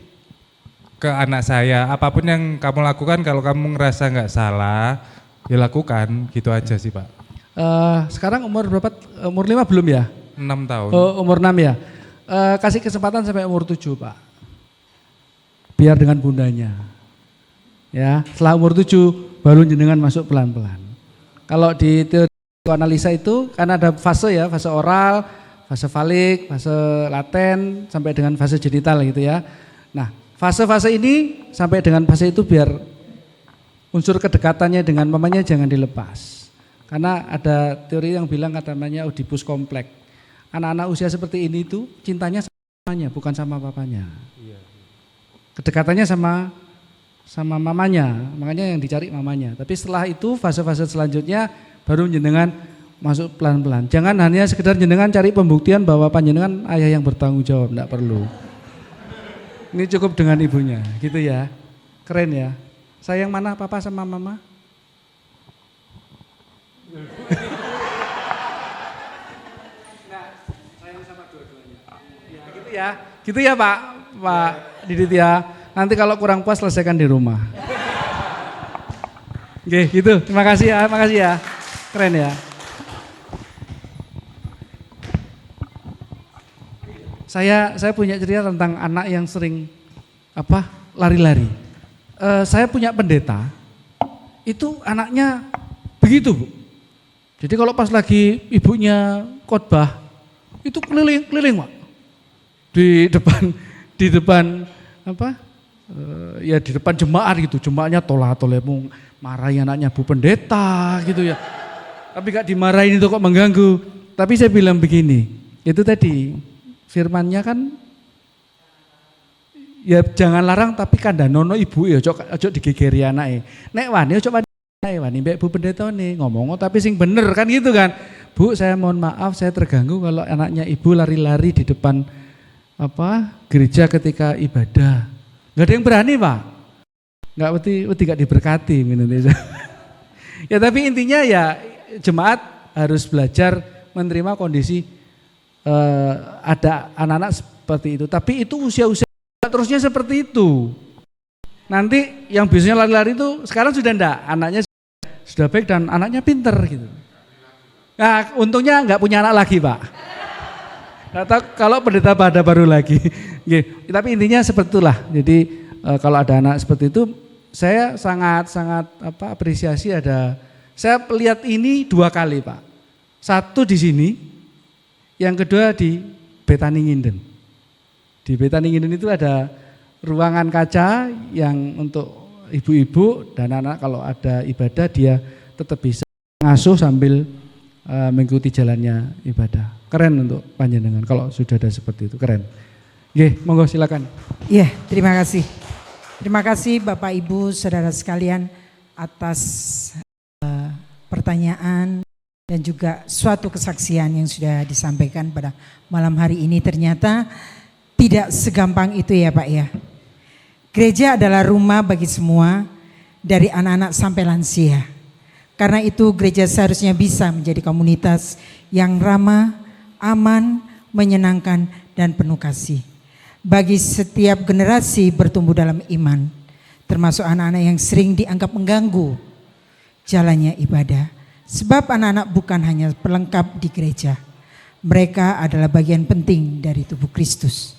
ke anak saya, apapun yang kamu lakukan kalau kamu ngerasa nggak salah, ya lakukan, gitu aja sih Pak. Sekarang umur berapa? Umur 5 belum ya? 6 tahun. Oh, umur 6 ya? Kasih kesempatan sampai umur 7 Pak. Biar dengan bundanya. Ya, setelah umur 7 baru jenengan masuk pelan-pelan. Kalau di teori Analisa itu kan ada fase ya, fase oral, fase falik, fase laten, sampai dengan fase genital gitu ya. Nah, fase-fase ini sampai dengan fase itu biar unsur kedekatannya dengan mamanya jangan dilepas. Karena ada teori yang bilang katanya Oedipus kompleks. Anak-anak usia seperti ini tuh cintanya sama mamanya, bukan sama papanya. Kedekatannya sama mamanya, makanya yang dicari mamanya. Tapi setelah itu fase-fase selanjutnya baru jenengan masuk pelan-pelan. Jangan hanya sekedar jenengan cari pembuktian bahwa panjenengan ayah yang bertanggung jawab, enggak perlu. Ini cukup dengan ibunya, gitu ya. Keren ya. Sayang mana papa sama mama? Nah, sayang sama dua-duanya. Ya, gitu ya. Gitu ya Pak Didit ya. Nanti kalau kurang puas selesaikan di rumah. Oke, gitu. Terima kasih ya, makasih ya. Keren ya. Saya punya cerita tentang anak yang sering lari-lari. Saya punya pendeta, itu anaknya begitu Bu. Jadi kalau pas lagi ibunya khotbah, itu keliling Pak. Di depan ya di depan jemaat gitu, jemaatnya toleh marahin anaknya Bu Pendeta gitu ya. Tapi gak dimarahin itu kok mengganggu. Tapi saya bilang begini, itu tadi firmannya kan ya jangan larang tapi kandhanono ibu ya ojo digegeri anake. Nek wani ojo wani mbek Bu Pendeta nih ngomong tapi sing bener kan gitu kan. Bu, saya mohon maaf saya terganggu kalau anaknya ibu lari-lari di depan gereja ketika ibadah. Enggak ada yang berani, Pak. Enggak gak diberkati Indonesia. Ya tapi intinya ya jemaat harus belajar menerima kondisi ada anak-anak seperti itu. Tapi itu usia-usia terusnya seperti itu. Nanti yang biasanya lari-lari itu sekarang sudah enggak, anaknya sudah baik dan anaknya pinter gitu. Nah untungnya enggak punya anak lagi Pak. Atau kalau pendeta pada baru lagi. Tapi intinya seperti itulah. Jadi kalau ada anak seperti itu saya sangat apresiasi ada. Saya lihat ini 2 kali Pak. Satu di sini, yang kedua di Betani Nginden. Di Betani Nginden itu ada ruangan kaca yang untuk ibu-ibu dan anak kalau ada ibadah dia tetap bisa ngasuh sambil mengikuti jalannya ibadah. Keren untuk panjenengan kalau sudah ada seperti itu, keren. Oke, monggo silakan. Iya, terima kasih. Terima kasih Bapak Ibu Saudara sekalian atas pertanyaan dan juga suatu kesaksian yang sudah disampaikan pada malam hari ini. Ternyata tidak segampang itu ya Pak ya. Gereja adalah rumah bagi semua dari anak-anak sampai lansia. Karena itu gereja seharusnya bisa menjadi komunitas yang ramah, aman, menyenangkan dan penuh kasih. Bagi setiap generasi bertumbuh dalam iman, termasuk anak-anak yang sering dianggap mengganggu jalannya ibadah. Sebab anak-anak bukan hanya pelengkap di gereja, mereka adalah bagian penting dari tubuh Kristus.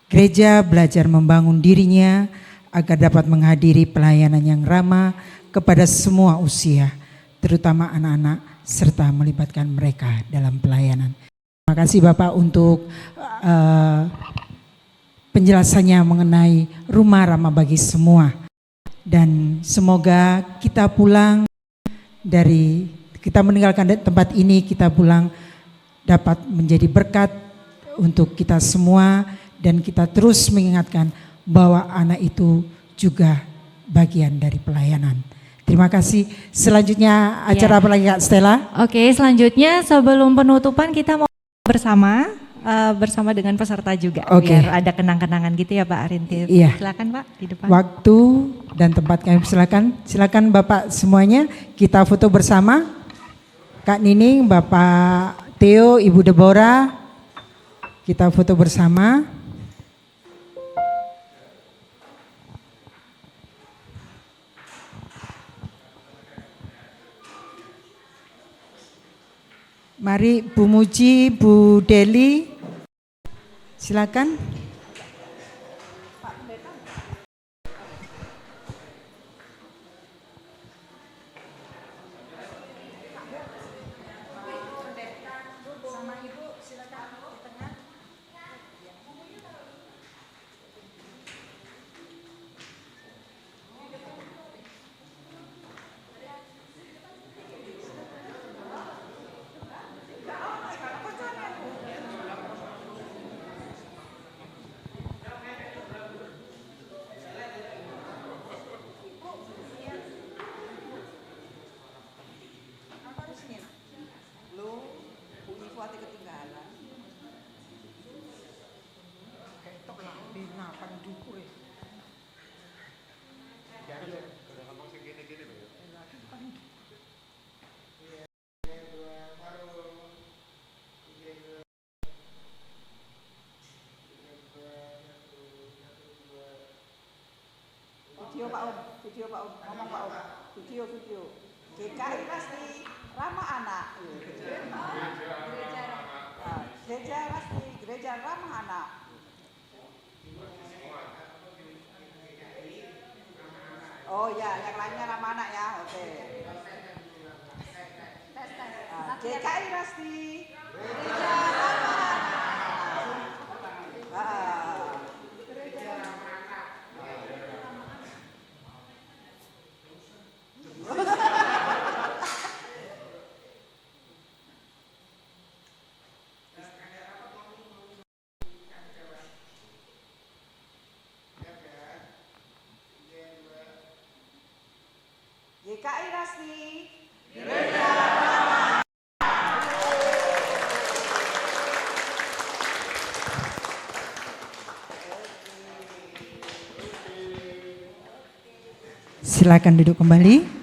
Gereja belajar membangun dirinya agar dapat menghadiri pelayanan yang ramah kepada semua usia, terutama anak-anak, serta melibatkan mereka dalam pelayanan. Terima kasih Bapak untuk penjelasannya mengenai rumah ramah bagi semua. Dan semoga kita pulang kita meninggalkan tempat ini, kita pulang dapat menjadi berkat untuk kita semua dan kita terus mengingatkan bahwa anak itu juga bagian dari pelayanan. Terima kasih. Selanjutnya acara apa lagi Kak Stella? Oke, selanjutnya sebelum penutupan kita mau bersama dengan peserta juga. Biar ada kenang-kenangan gitu ya Pak Arintir. Iya. Silakan Pak di depan. Waktu dan tempat kami silakan. Silakan Bapak semuanya kita foto bersama. Kak Nining, Bapak Theo, Ibu Deborah. Kita foto bersama. Mari Bu Muji, Bu Deli, silakan. Video Pak Om, ngomong Pak Om. Video. GKI Rasti Ramah Anak. Gereja Rasti, Gereja Ramah Anak. Oh ya, yang lainnya ramah anak ya, oke. GKI Rasti, Gereja Ramah Anak. Gereja Ramah Anak. GKI Rasti, Gereja Ramah. Silakan duduk kembali.